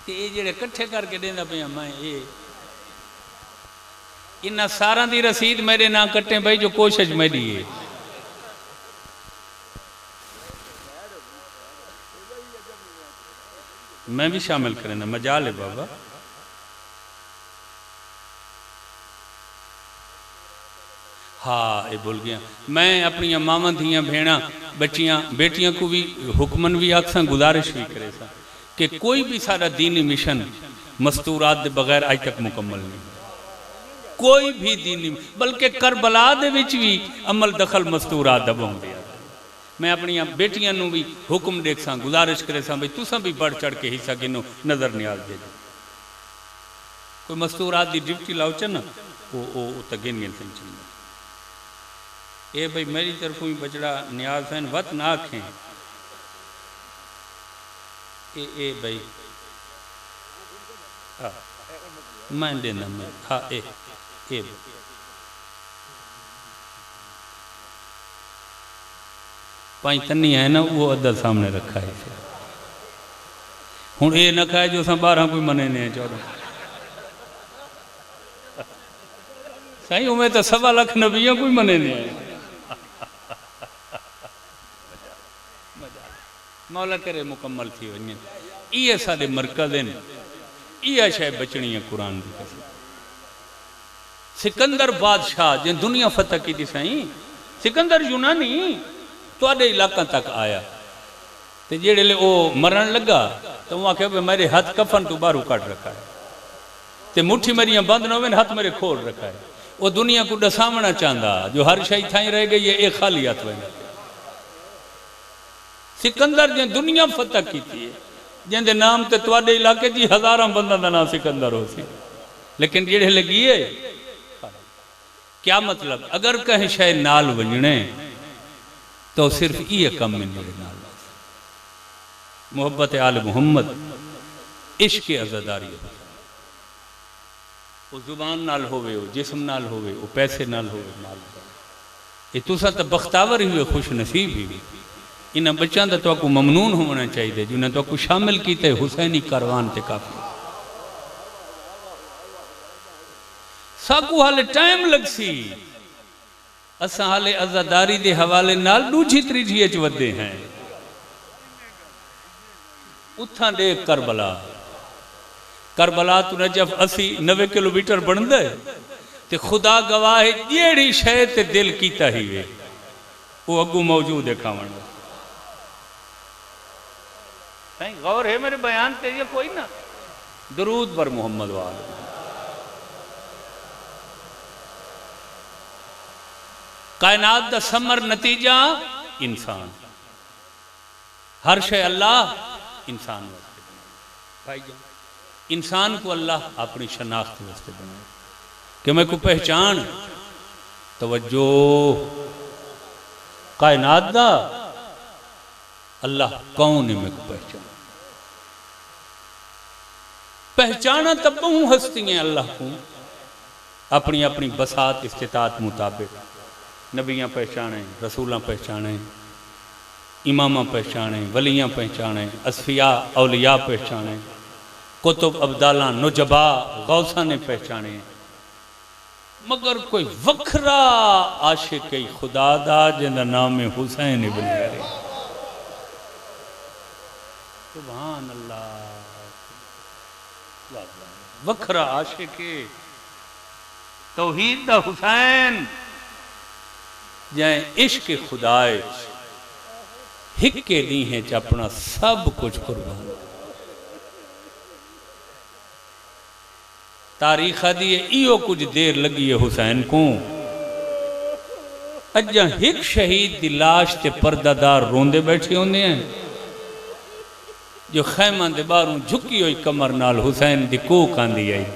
ये जेड़े कट्ठे करके देना पे मैं ये इन्ना सारा दी रसीद मेरे ना कट्टे भाई जो कोशिश मेरी है मैं भी शामिल करना मजाल है बाबा। हाँ ये बोल गया मैं अपनी मावां धियां भेणा बच्चियां बेटियां को भी हुक्मन भी आखसा गुजारिश भी करे सा कि कोई भी सारा दीनी मिशन मस्तूरात के बगैर अज तक मुकम्मल नहीं, कोई भी दीनी, बल्कि करबला दे विच भी अमल दखल मस्तूरात दा पाउंदे आ। मैं अपनी बेटियां नूं भी हुक्म देख सा, गुजारिश करे सा भाई तुसां भी बढ़ चढ़ के हिस्सा गिनो, नजर न्याज दे दो। कोई मस्तूरात की ड्यूटी लाओ च ना वो तो गिन गिन टेंशन ये भाई मेरी तरफों ही बचड़ा न्याज है वत ना आखें ए भाई हाँ मैं देना मैं हाँ ए पाई तन्नी है ना वो अद्धा सामने रखा है। हूँ ये न खाए जो अस 12 कोई मने ने 14 सही उमें तो 1.25 लाख नबियों कोई मने ने मौला करे मुकम्मल थी वने ये सारे मरकज यह शय बचनी है कुरान की कसम। सिकंदर बादशाह जिन दुनिया फतह की थी सही, सिकंदर यूनानी तुहाडे इलाका तक आया तो जेड़े वो मरण लगा तो वह आख्या मेरे हाथ कफन तू बारू काट रखा है तो मुट्ठी मेरिया बंद न हो हाथ मेरे खोल रखा है। वो दुनिया को दसावना चाहता जो हर शही थाई रह गई है ये खाली हाथ बने। सिकंदर जिन दुनिया फतह की थी जिंदे नाम ते तुहाडे इलाके जी 1000 बंदा का नाम सिकंदर हो सी, लेकिन जेड़े लगी है क्या मतलब अगर कहीं शय नाल वजने तो सिर्फ ये कम में मेरे नाल मोहब्बत आल मुहम्मद इश्क अज़ादारी वो जुबान नाल होवे वो जिस्म नाल होवे वो पैसे नाल होवे माल ये तुसा तो बख्तावर ही हुए खुश नसीब ही हुए। इन्होंने बच्चों का तो ममनून होना चाहिए जिन्हें तो शामिल किए हुसैनी कारवान ते काफी साकू हाले टाइम लग सी असा हाले अज़ादारी के हवाले नाल दूजी त्रीजी च वधे हैं। उथा देख करबला करबला तू नजफ 80-90 किलोमीटर बनता है तो खुदा गवाह है जेड़ी शय ते दिल कीता ही वे वो अगू मौजूद है खावन। गौर है मेरे बयान ते ये कोई ना दरूद पर मोहम्मद वाल कायनात दा समर नतीजा इंसान हर शय अल्लाह इंसान वास्ते भाई इंसान को अल्लाह अपनी शनाख्त वास्ते बनाए कि मैं को पहचान तवज्जो कायनात दा अल्लाह कौन है मैं को पहचाना तब बहु हस्ती हैं अल्लाह को अपनी अपनी बसात इस्तिताअत मुताबिक। नबियाँ पहचाने, रसूलां पहचाने, इमामा पहचाने, वलियाँ पहचाने, असफिया औलिया पहचाने, कुतुब अब्दाला नुजबा गौसा ने पहचाने, मगर कोई वखरा आशिक खुदा दा जिंदा नाम है हुसैन इब्न अली। सुभान अल्लाह वखरा आशिक तौहीद दा हुसैन जै इश्क खुदाए हिक्के दी है अपना सब कुछ कुर्बान। तारीख दी इो कुछ देर लगी है हुसैन को अजा हिक शहीद की लाश ते पर्दादार रोंदे बैठे होंगे हैं जो खैमा दे बाहरों झुकी हुई कमर नाल हुसैन की कूक आंदी आई।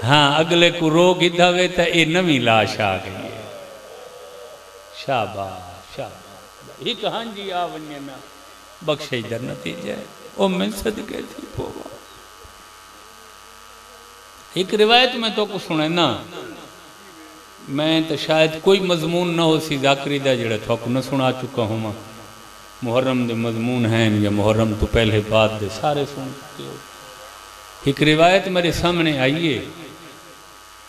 हाँ अगले को रोग इदा वे तो ये नवी लाश आ गई है। शाबाश शाबाश एक हाँ जी आ वने ना बख्शे दा नतीजा ओ मैं सदके थी पोवा। एक रिवायत में तो को सुने ना मैं तो शायद कोई मजमून ना हो सी जाकरी दा जड़ा थोक न सुना चुका हूँ। मुहर्रम दे मजमून हैं या मुहर्रम तो पहले बाद दे सारे सुन चुके हो। एक रिवायत मेरे सामने आई है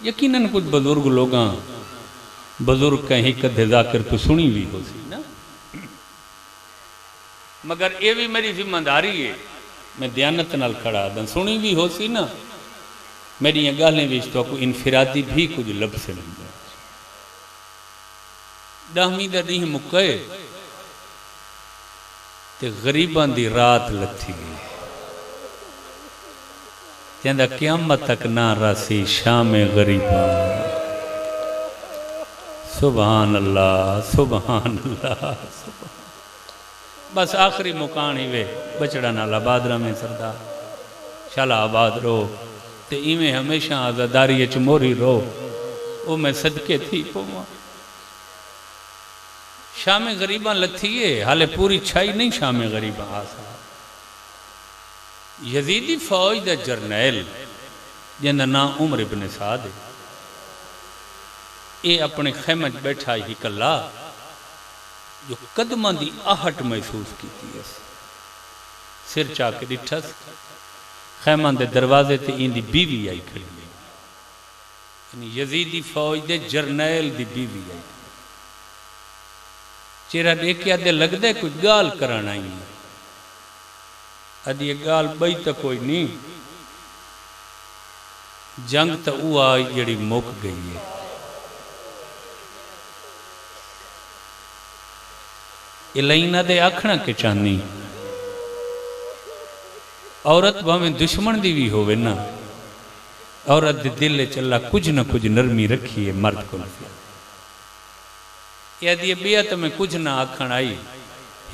यकीनन कुछ बुजुर्ग लोग बुजुर्ग कहीं कदे जाकर तो सुनी भी हो सी ना, मगर ये भी मेरी जिम्मेदारी है मैं दयानत नाल खड़ा दा सुनी भी हो सी ना। मेरी गालें भी तो को इनफिरादी भी कुछ लब से नहीं। 10वीं दा दी मुक्के ते गरीबां दी रात लथी गई। कहंदा क़यामत तक ना रासी शाम गरीबां। सुभान अल्लाह सुभान अल्लाह। बस आखिरी मुकान ही वे बचड़ा नाला बादरा में सरदार शाला आबाद रो ते इवें हमेशा आज़ादारी च मोरी रो। वो मैं सदके थी पवा। शाम गरीबा लथीए हाले पूरी छाई नहीं शाम गरीबा आसा। यजीदी फौज का जरनैल जिंदा नाम उमर इब्न साद है। ये अपने खैमे च बैठा ही कला जो कदमां की आहट महसूस की। सिर चा के डिठस खैमा के दरवाजे ते इंदी बीवी आई खड़ी। यानी यजीदी फौज के जरनैल की बीवी आई। चेहरा देखिया तो लगता कुछ गाल कराना ही। अज ये गाल बई तो कोई नहीं। जंग तो वो आई जड़ी मुक गई है। इलाइना दे आखना के चाहनी औरत भावें दुश्मन दी भी होवे ना, औरत दे दिल चला कुछ न कुछ नरमी रखी है मर्द को। यदि बिया तो मैं कुछ ना आखण आई,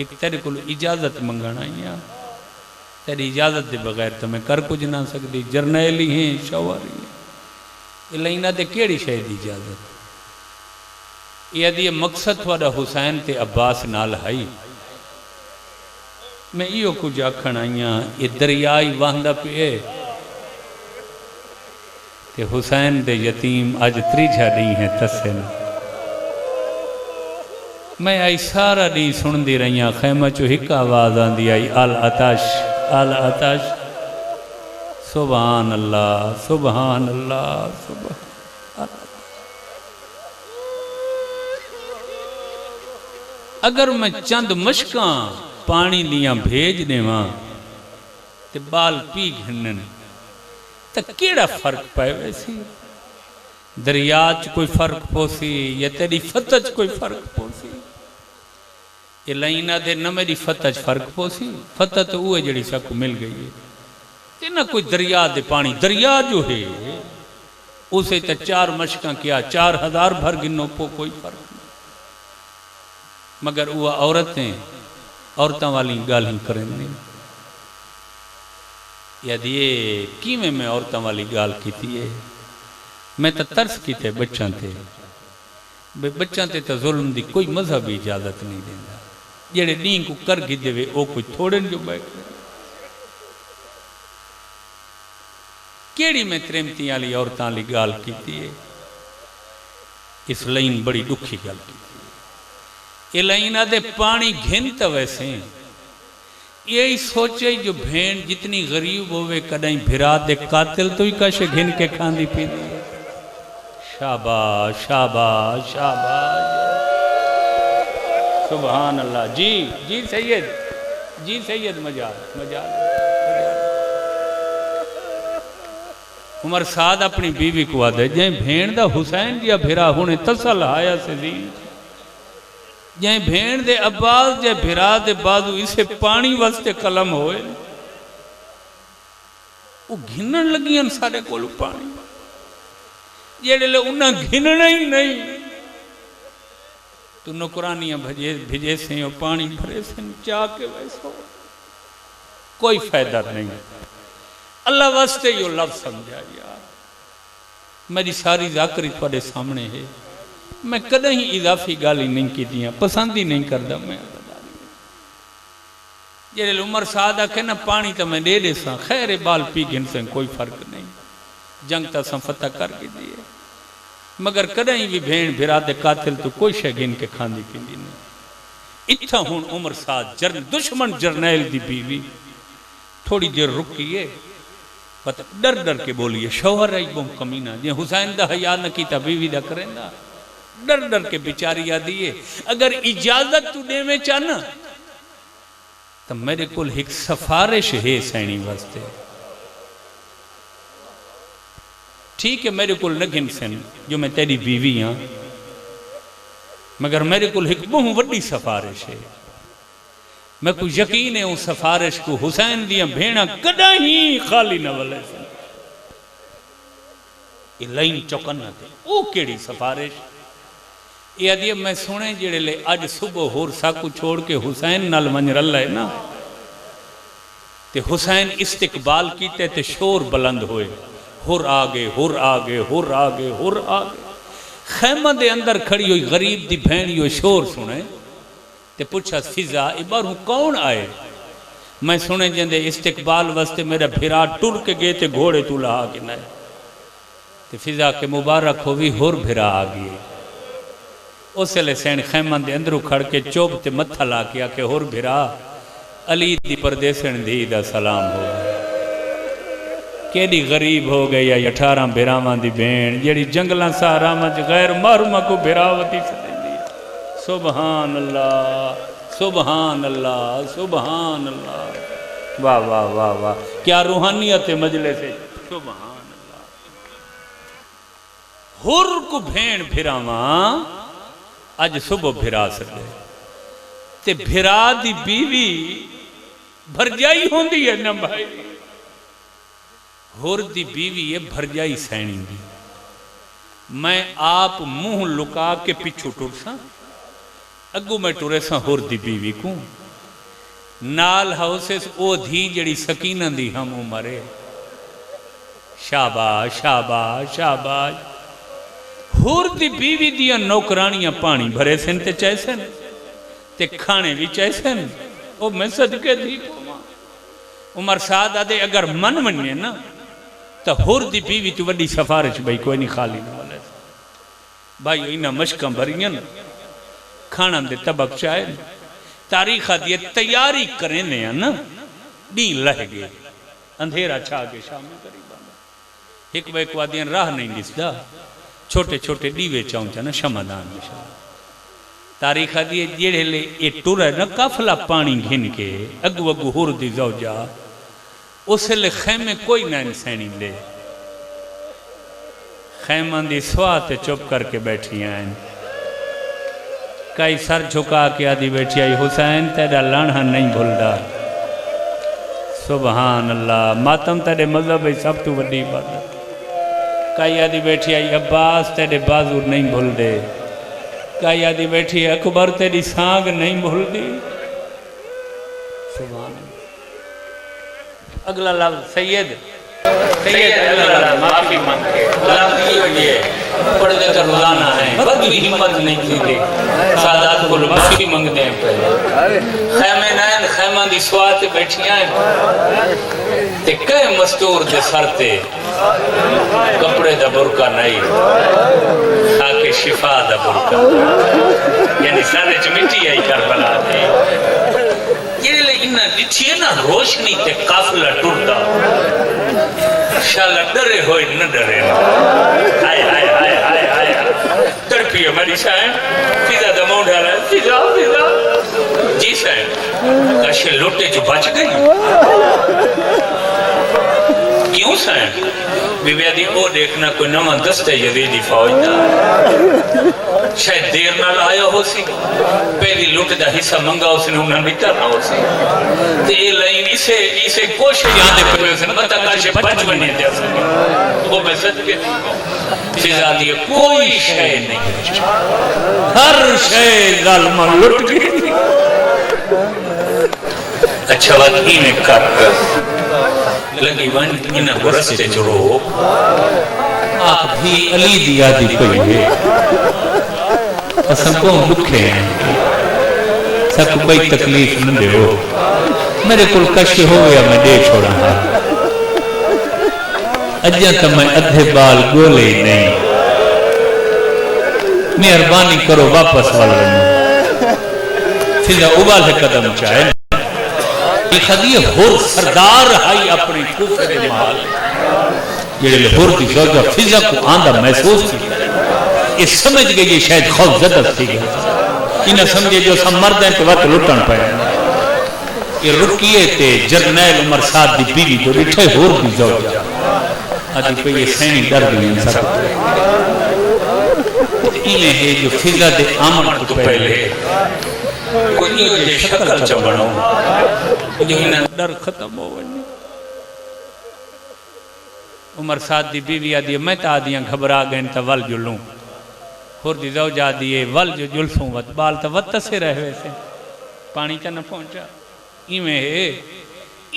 एक तेरे को इजाजत मंगण आई हाँ। तेरी इजाजत के बगैर तो मैं कर कुछ ना सकती। जरनैल ही हैं शौहर ही इलाइना दे केड़ी शय दी इजाजत। यदि मकसद थोड़ा हुसैन ते अब्बास नाल है। मैं इो कुछ आखण आई हाँ। ये दरियाई वहदा पे ते हुसैन दे यतीम अज त्रीजा डी है तसे। मैं आई सारा डी सुनती रही हाँ। खैमा चो एक आवाज आती आई अल अताश अल अताश। सुभान अल्लाह सुभान अल्लाह सुभान। अगर मैं चंद मशका पानी दियां भेज देवा ते बाल पी घिनन तो केड़ा फर्क पै वैसी। दरिया च कोई फर्क पोसी या तेरी फतह च कोई फर्क पोसी। ये लाइना दे न मेरी फतह च फर्क पोसी। फतह तो वो जड़ी सबको मिल गई है ते ना कोई दरिया दे पानी। दरिया जो है उसे तो 4 मशका किया 4000 भर गिनो पो कोई फर्क नहीं। मगर वह औरतें औरतों वाली गाल ही करें नहीं। यदि ये किमें मैं औरतों वाली गाल की है। मैं तो तरस किते बच्चों ते बच्चों ते तो जुल्म की कोई मजहबी इजाजत नहीं देता। जेड़े नी को कर गी देवे वो कुछ थोड़े जो बैठ केड़ी मैं त्रेमती वाली औरतों वाली गाल की है। इस लाइन बड़ी दुखी गल की। ये लाइना दे पानी घिन तो वैसे यही सोचे जो भेड़ जितनी गरीब होवे कदई भिरा दे कातिल तो ही कश घिन के खांदी पीती। शाबाश शाबाश शाबाश सुभान अल्लाह। जी जी सैयद जी सैयद मजाल मजाल। उमर साद अपनी बीवी को आदे जे भेड़ दा हुसैन दिया भिरा हुने तसल आया से दी। जै भेड़ दे अब्बास जे भिरा दे बाजू इसे पानी वास्ते कलम होए वो घिनन लगियन सारे कोल पानी। जेड़े उन्हें घिनना ही नहीं तो नौकरानियां भिजे से पानी भरे से चाह के वैसो कोई फायदा नहीं। अल्लाह वास्ते यो लफ्ज समझा यार। मेरी सारी जाकरी थोड़े सामने है। मैं कद ही इजाफी गाली नहीं की पसंद ही नहीं करता। मैं जे उमर साद आखे ना पानी तो मैं दे दे सा खैर बाल पी गिन से कोई फर्क नहीं। जंग तो असा फतह कर दिए मगर कदई भी भेड़ भिरा दे कातिल तो कोई शे गिन के खांदी पींदी नहीं। इत्था हुण उमर साद दुश्मन जरनैल दी बीवी थोड़ी देर रुकी पता डर डर के बोलिए शौहर आई बहु कमीना जे हुसैन दा हया न कीता बीवी दा करेंदा। डर डर के बिचारी आदि है अगर इजाजत तू देवे चाहना तो मेरे को एक सफारिश है सैनी वास्ते। ठीक है मेरे को न गिन सन जो मैं तेरी बीवी हाँ मगर मेरे को एक बहु वड्डी सफारिश है। मैं को यकीन है उस सफारिश को हुसैन दिया भेड़ा कदा ही खाली न वले ये लाइन चौकन थे वो केड़ी सफारिश ये आदि मैं सुने जेड़े ले अज सुबह होर साकू छोड़ के हुसैन नाल वंज रल है ना ते हुसैन इस्तिकबाल कीते ते शोर बुलंद होए हुर आ गए हुर आ गए हुर आ गए हुर आ गए खैमा दे अंदर खड़ी हुई गरीब दी भैन यो शोर सुने ते पूछा फिजा इबारू कौन आए मैं सुने जंदे इस्तिकबाल वास्ते मेरा भिरा टुर के गए ते घोड़े तू लहा के ना ते फिजा के मुबारक हो भी होर भिरा आ गई उस वेले सैन खैमा दे अंदरों खड़ के चोप ते मत्था ला के आके होर भिरा अली दी परदेसण दी दा सलाम हो केडी गरीब हो गई या 18 भिरावां दी भेण जेड़ी जंगलां सहारा मच गैर मारूमा को भिरावती सदेंदी सुभान अल्लाह सुभान अल्लाह सुभान अल्लाह वाह वाह वाह वाह क्या रूहानियत है मजलिस है सुभान अल्लाह हुर को भेण भिरावां अज सुबह भिरा सके ते भिरा दी बीवी भरजाई होंदी है ना भाई होर दी बीवी है भरजाई सैनी दी मैं आप मुंह लुका के पिछू टुर सा अगू मैं टुरे सा होर दी बीवी को नाल हाउसेस ओ धी जड़ी सकीना दी हम उमरे शाबाश शाबाश शाबाश होर दी बीवी दिया नौकरानियां पानी भरे सन ते चैसन ते खाने भी चैसन ओ मैं सदके दी उमर साद आदे अगर मन मने ना तो होर दी बीवी तो वड्डी सफारिश भाई कोई नहीं खाली ना वाले भाई इना मशक भरियन खाना दे तबक चाहे तारीख दी तैयारी करें ने ना डी लह गए अंधेरा छा के शाम करीब एक वे वादियां राह नहीं दिसदा छोटे छोटे दीवे चौंचा ना शमादान में तारीख दी जेड़े ले ये टुर है ना काफला पानी घिन के अगू अगू हुर दी जौजा उसले खैमे कोई ना सैनी दे खैमा दी स्वात चुप करके बैठी हैं कई सर झुका के आदि बैठी आई हुसैन तेरा लाना नहीं भूलता सुभान अल्लाह मातम तेरे मजहब है सब तो वड्डी बात कई आदि बैठी आई अब्बास तेरे बाजू नहीं भूल दे कई आदि बैठी अकबर तेरी सांग नहीं भूलती सुभान अगला लफ्ज सैयद सैयद अगला लफ्ज माफी मांगे लफ्ज ये पर्दे का रोजाना है बस भी हिम्मत नहीं थी सादात को माफी मांगते हैं पहले खैमे नैन खैमा दी स्वात बैठियां ते कई मस्तूर दे सर ते कपड़े दा बुरका नहीं खाके शिफा दा बुरका यानी सारे च मिट्टी आई करबला थे ये इन्ना दिखिए ना रोशनी ते काफिला टुरदा शाला डरे होए न डरे हाय हाय हाय हाय हाय तड़पी हमारी साहब फिजा दा मुंह डाला फिजा फिजा जी साहब कशे लोटे जो बच गई क्यों साहब विवेदी वो देखना कोई नवा दस्ते यजीदी फौज दा शायद देर नाल आया हो सी पहली लुट दा हिस्सा मंगा उसने उन्हें दिता ना हो सी ते ये लाइन इसे इसे कोशिश याद करे उसने बता काशे बच बने दे वो मैं सच के फिजा दी कोई शय नहीं हर शय जालिम लुट गई अच्छा बात ही में कर लगी वन इन रस्ते चढ़ो आप भी अली दिया दी कोई है असम को दुखे हैं सब कोई तकलीफ न दे मेरे को कष्ट हो गया मैं दे छोड़ा अजा तो मैं अधे बाल गोले नहीं मेहरबानी करो वापस वाल फिर उबाल से कदम चाहे खदिए होर सरदार हाई अपनी कुफर दे माल जेड़े होर दी जगह फिजा को आंदा महसूस की ये समझ गई ये शायद खौफ ज़दत थी इन्हें समझे जो सब मर्द हैं तो वक्त लुटन पे ये रुकिए ते जरनैल उमर साद दी बीवी तो बिठे होर दी जगह आदि पे ये सैनी डर गई सब इन्हें है जो फिजा दे आमन को पहले कोई ये शक्ल च बनो डर खत्म हो वने। उमर साद दी बीवी आदि मैं तो आदियाँ घबरा गए तो वल जुलूं होर दी ज़ौजा दिए वल जो जुलसूं वत बाल तो वत से रह वैसे पानी च न पहुँचा इवें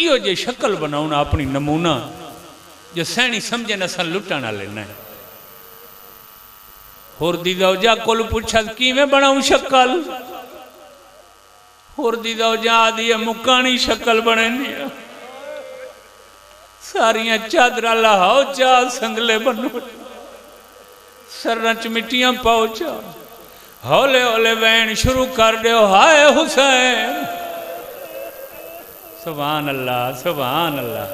इो जे शक्ल बनाउना अपनी नमूना जो सैनी समझे न सन लुटण लेना है। होर दी ज़ौजा कोल पुछा किवें बनाऊं शक्ल होर दी ज़ौजा आदि मुकानी शक्ल बनेंदी सारियां चादर लाओ चा संगले बनो सरच मिट्टियां पाओ चा हौले हौले वैन शुरू कर दो हाय हुसैन सुभान अल्लाह सुभान अल्लाह।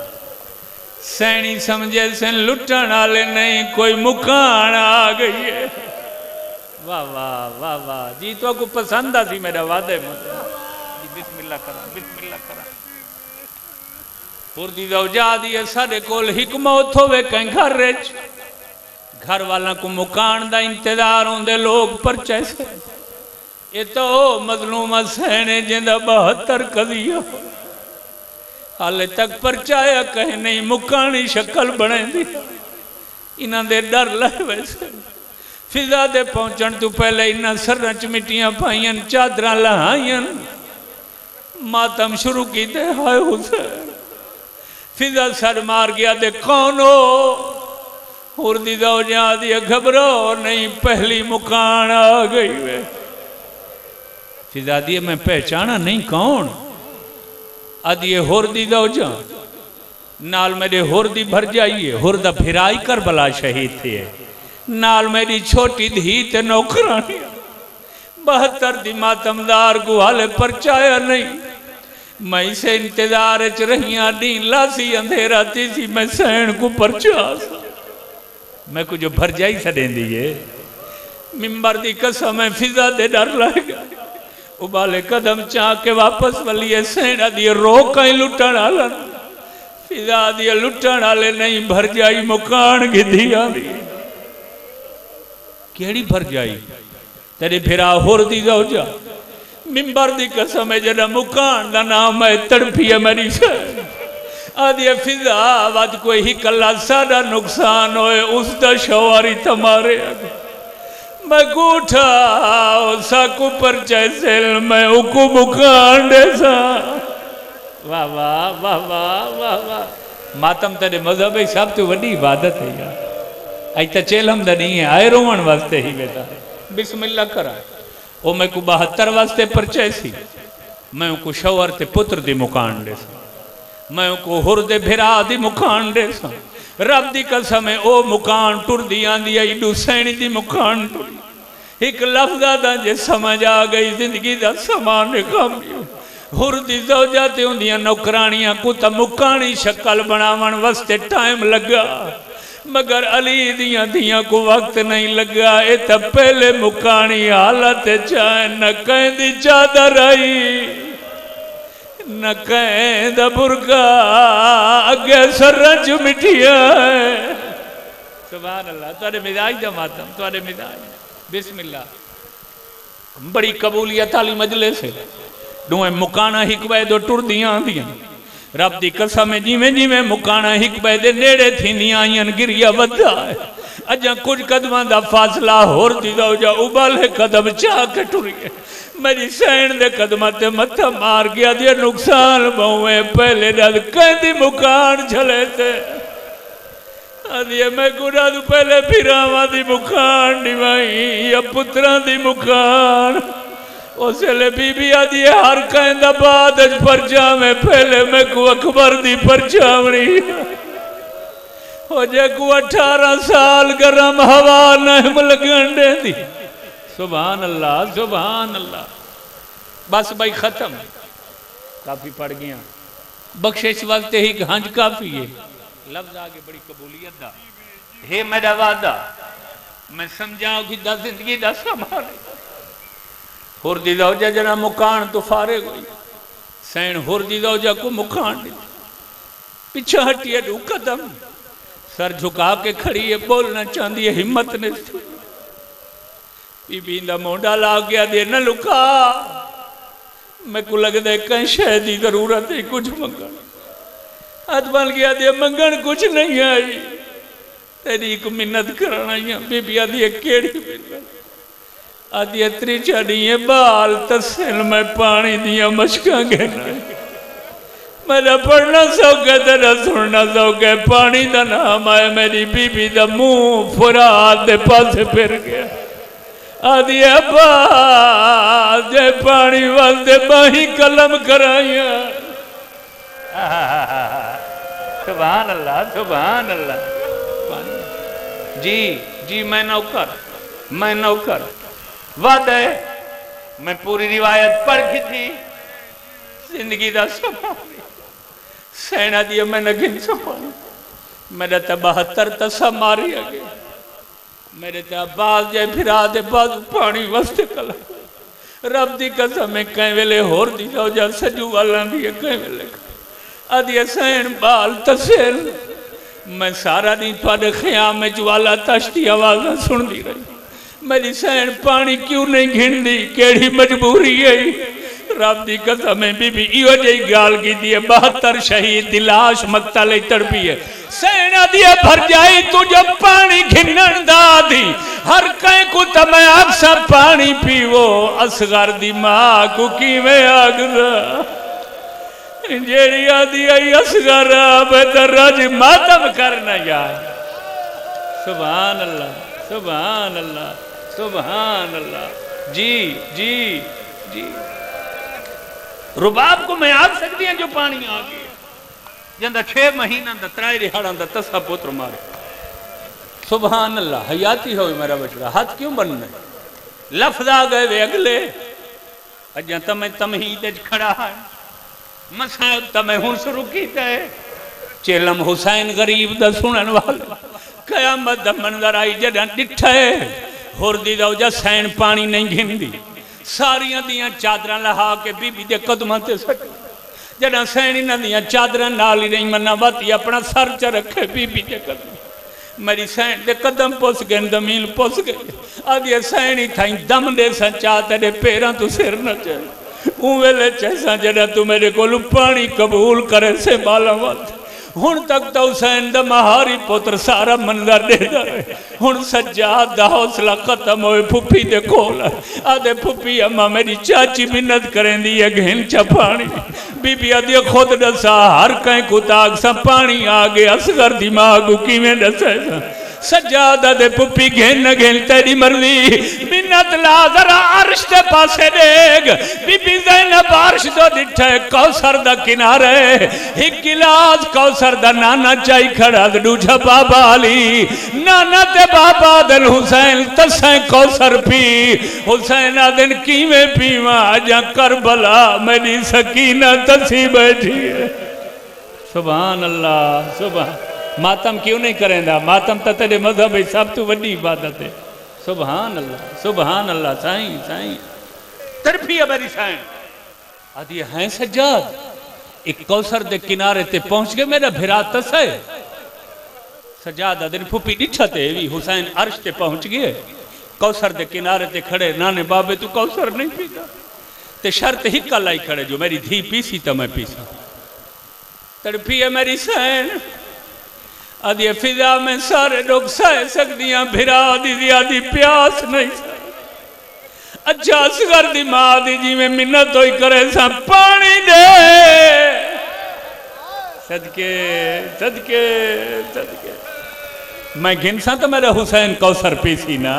सैनी समझे सन लुटन वाले नहीं कोई मुकान आ गई है। वाह वाह वाह वाह जी तो को पसंद आ सी मेरा वादे बिस्मिल्लाह करा बिस्मिल्लाह करा। होर दी ज़ौजा दी साडे कोल हिकमत होवे कहीं घर वालों को मुकान दा इंतजार होंदे लोग परचे से ये तो मजलूम हुसैन है जिंदा 72 कदिया हाले तक परचाया कहीं नहीं मुकानी शक्ल बने दी इन्हां दे डर लहे वैसे फिजा दे पहुंचण तो पहले इन्हां सरन च मिट्टियां पाइयां चादरां लहाइयां मातम शुरू कीते हाय हुसैन। फिजा सर मार गया दे कौन हो होर दी ज़ौजा दी घबरो नहीं पहली मुकान आ गई वे। फिजा दी मैं पहचाना नहीं कौन आदि होर दी ज़ौजा नाल मेरे होर दी भर जाइए होर दा फिराई करबला शहीद थे नाल मेरी छोटी धी ते नौकरानी 72 दी मातमदार को हाले परचाया नहीं मैं इसे इंतजार च रहिया डी लासी अंधेरा तीसी मैं सैन को परचा मैं कुछ भर जाई छेंदी है मिंबर दी कसम फिजा दे डर लग उबाले कदम चाह के वापस वलिए सैना दी रो कहीं लुटण आला फिजा दी लुटण आले नहीं भर जाई मुकान गिधिया दी केड़ी भर जाई तेरे फिरा होर दी ज़ौजा मिंबर दी कसम जरा मुकान दा नाम है तड़फी है मेरी आदि फिजा वद कोई ही कला साडा नुकसान होए उसका शवारी तुम्हारे मैं गूठा साकू पर जैसे मैं उकू मुकान दे सा। वाह वाह वाह वाह वाह वाह मातम तेरे मजहब सब तो वही इबादत है यार अज तो चेलम दा नहीं है आए रोवन वास्ते ही बेटा बिस्मिल्लाह करा ओ मैं को 72 वास्ते परचे सी मैं को शौहर ते पुत्र दी मुकान दे सा मैं को हुर दे भिरा दी मुकान दे सा रब दी कसम है ओ मुकान टुरदी आंदी है इडू सैनी दी मुकान टुरी एक लफ्ज़ा दा जे समझ आ गई जिंदगी दा समान कम हुर दी ज़ौजा ते उंदियां नौकरानियां को त मुकानी शक्ल बनावन वास्ते टाइम लगा मगर अली दियां दियां को वक्त नहीं लगा ये तो पहले मुकानी हालत चाहे न कहीं दी चादर आई न कहीं दा बुरका अगे सरच मिठिया सुभान अल्लाह तुहाडे मिजाज दा मातम तुहाडे मिजाज बिस्मिल्लाह बड़ी कबूलियत वाली मजलिस है दोवें मुकाना हिक वे दो टुरदियां आंदियां रब दी कसम जिमें जिमें मुकाना हिक वे दे नेड़े थींदियां आईयां गिरिया वधा है अजा कुछ कदमां दा फासला होर दी ज़ौजा उबाले कदम चाह के टुरी है मेरी सैन दे कदमां ते मत्था मार गया दिया नुकसान बहुए पहले दल कहंदी मुकान चले थे आदि मैं गुरा तू पहले फिरावां दी मुकान निवाई या पुत्रां दी मुकान उसले बीबी आदि हर कहंदा बाद परचा में पहले मैं को अकबर दी परचावनी हो जे को 18 साल गरम हवा नहीं लगन देंदी सुभान अल्लाह सुभान अल्लाह। बस भाई खत्म काफी पड़ गया बख्शिश वास्ते ही हंज काफी है लफ्ज आगे बड़ी कबूलियत दा हे मेरा वादा मैं समझाऊं कि दा जिंदगी दा समान हुर दी ज़ौजा जना मुकान तो फारे गई सैन हुर दी ज़ौजा को मुकान दी पीछे हटिए दू कदम सर झुका के खड़ी है बोलना चाहती है हिम्मत नहीं बीबी दा मोंडा ला गया दे न लुका मैं को लगता है कहीं शह की जरूरत है कुछ मंगण हाथ बन गया दे मंगण कुछ नहीं आई तेरी एक मिन्नत कराना ही बीबी आदि केड़ी मिन्नत आदि त्री चढ़ी है बाल तसिल मैं पानी दिया मशका घेना मेरा पढ़ना सौके तेरा सुनना सौके पानी का नाम आया मेरी बीबी का मुंह फुरात दे पास फिर गया आदि अब्बा जे पानी वास्ते बाही कलम कराइया सुभान अल्लाह सुभान अल्लाह जी जी मैं नौकर वादा है मैं पूरी रिवायत पढ़ की थी जिंदगी का सफा सेना दिया मैं नगिन सफा मेरे तो 72 तसा मारी गए मेरे तो बाल जे फिरा दे बाजू पानी वास्ते कला रब दी कसम मैं कई वेले होर दी जाओ जा सजू वाला दी कई वेले आदि सैन बाल तसेल मैं सारा दिन थोड़े ख्याम में ज्वाला तश्ती आवाज़ सुनती रही मेरी सैन पानी क्यों नहीं घिंदी केड़ी मजबूरी है रब दी कसम है बीबी इहो जी गाल की दी 72 शहीद दी लाश मक्ता ले तड़पी है सैना दिए भर जाई तू जब पानी घिनन दा दी हर कहीं को तमें अक्सर पानी पीवो असगर दी मां को कीवें आगदा जेड़ी आदि आई असगर बेहतर रज मातम करना यार सुभान अल्लाह सुभान अल्लाह सुभान अल्लाह जी जी जी रुबाब को मैं आग सकती हैं जो पानी आ गया जंदा 6 महीना दा 3 रिहाड़ा दा तसा पुत्र मारे सुभान अल्लाह हयाती हो मेरा बचड़ा हाथ क्यों बनने लफ्ज आ गए वे अगले अजा तमें तमहीद खड़ा है मसाब तमें हुन शुरू कीता है चेलम हुसैन गरीब दा सुनन वाला कयामत दा मंजर आई जदा डिठा है होर दी दा जा सैन पानी नहीं घिंदी सारियां दियां चादरां लहा के बीबी दे कदमां ते सट जदा सैन इन्हां दियां चादरां नाल ही नहीं मन्ना बाती अपना सर च रखे बीबी दे कदम मेरी सैन दे कदम पुस गए जमीन पुस गई आदि सैन ही थाई दम दे संचा तेरे पैरां तू सिर न चल वेले चैसा जरा तू मेरे को पानी कबूल करे से बाला मत हुण तक तो हुसैन दा महारी पुत्र सारा मंजर देदा रहे हुण सज्जाद दा हौसला खत्म होए फुफी दे कोल आदे फुफी अम्मा मेरी चाची मिन्नत करेंदी है घेन चा पानी बीबी आदि खुद दसा हर कहीं को ताक सा पानी आ गया असगर दिमाग किवें दसे सज्जादा दे पुप्पी घेन घेन तेरी मर्जी मिन्नत ला जरा अर्श दे पासे देख बीबी ज़ैनब अर्श तो डिठे कौसर दा किनारे एक गिलास कौसर दा नाना चाई खड़ा दूजा बाबा अली नाना ते बाबा दिन हुसैन तसें कौसर पी हुसैन दिन कीवें पीवा अजा करबला मेरी सकीना तसी बैठी है सुभान अल्लाह सुभान मातम क्यों नहीं करेंदा मातम तो तेरे मजहब सब तो वड्डी इबादत है सुभान अल्लाह साईं साईं तरफी है मेरी साईं आदि हैं सज्जाद एक कौसर दे किनारे ते पहुंच गए मेरा भिरा तसे सज्जाद दिन फुफी डिठा ते भी हुसैन अर्श ते पहुंच गए कौसर दे किनारे ते खड़े नाने बाबे तू कौसर नहीं पीता ते शर्त हिक्का लाई खड़े जो मेरी धी पीसी तो मैं पीसा तड़पी है मेरी सैन आदि फिजा में सारे लोग सह सकदियां भिरा दी ज्यादा प्यास नहीं अच्छा असगर दी मां दी जिवें मिन्नत होई करे सा पानी दे सदके सदके सदके मैं घिनसा तो मेरा हुसैन कौसर पीसी ना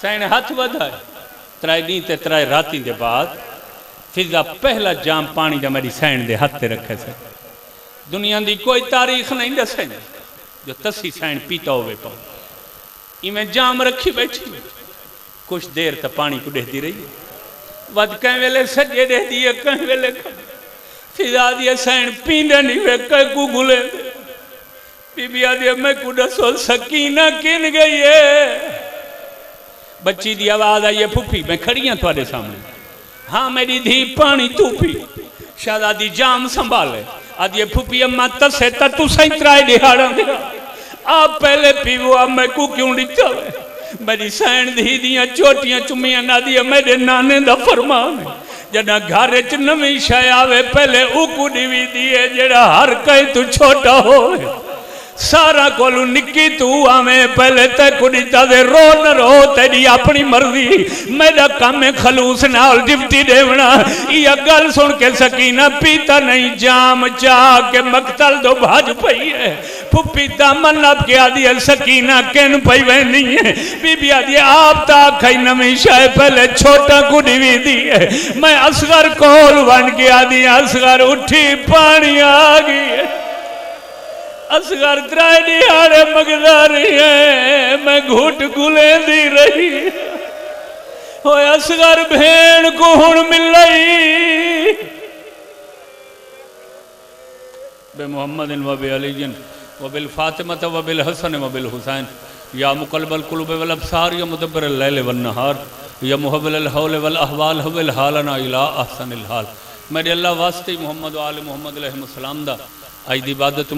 सैन हाथ वधाए 3 दी ते 3 राती दे बाद फिजा पहला जाम पानी दा मेरी सैन दे हाथ ते रखे से दुनिया की कोई तारीख नहीं दसे जो तसी सैन पीता होवे पाओ इवें जाम रखी बैठी कुछ देर तक पानी को देती रही वध कई वेले सजे देती है कई वेले फिजा दी सैन पींदे नहीं वे कई को गुले बीबी आदि मैं को दसो सकीना किन गई है बच्ची की आवाज आई है फुफी मैं खड़ी हाँ थोड़े सामने हाँ मेरी धी पानी तू पी शहजादी जाम संभाले आदि फुफी अम्मा तसे तू सही 3 दिहाड़ा आप पहले पीवो अब मैं को क्यों दिता मेरी सैन धी दियां चोटियां चुमियां ना दिया मेरे नाने दा फरमान जना घर च नवी शय आवे पहले उकू डिवी दिए जेड़ा हर कई तू छोटा हो सारा कोलू निक्की तू आवे पहले ते कुड़ी दे रो न रो तेरी अपनी मर्जी मेरा काम है खलूस नाल डिप्टी देवना ये गल सुन के सकीना पीता नहीं जाम चाह के मकतल दो भाज पई है फुप्पी दामन लब के आदि है सकीना केन पई वे नहीं है बीबी आदि आप ता खई नवी शाय पहले छोटा कुड़ी भी दी है मैं असगर कोल बन के आदि असगर उठी पानी आ गई है असगर त्राई दिहाड़े मगदा रही है मैं घुट गुले दी रही हो असगर भेड़ को हुण मिलई बे मोहम्मद व बे अली व बिल फातिमा व बिल हसन व बिल हुसैन या मुकल्बल कुलूब वल अबसार या मुदब्बिर अल लैल वन नहार या मुहव्विल अल हौल वल अहवाल हव्विल हालना इला अहसनिल हाल मेरे अल्लाह वास्ते मोहम्मद व आले मोहम्मद अलैहिस्सलाम दा आज दी इबादत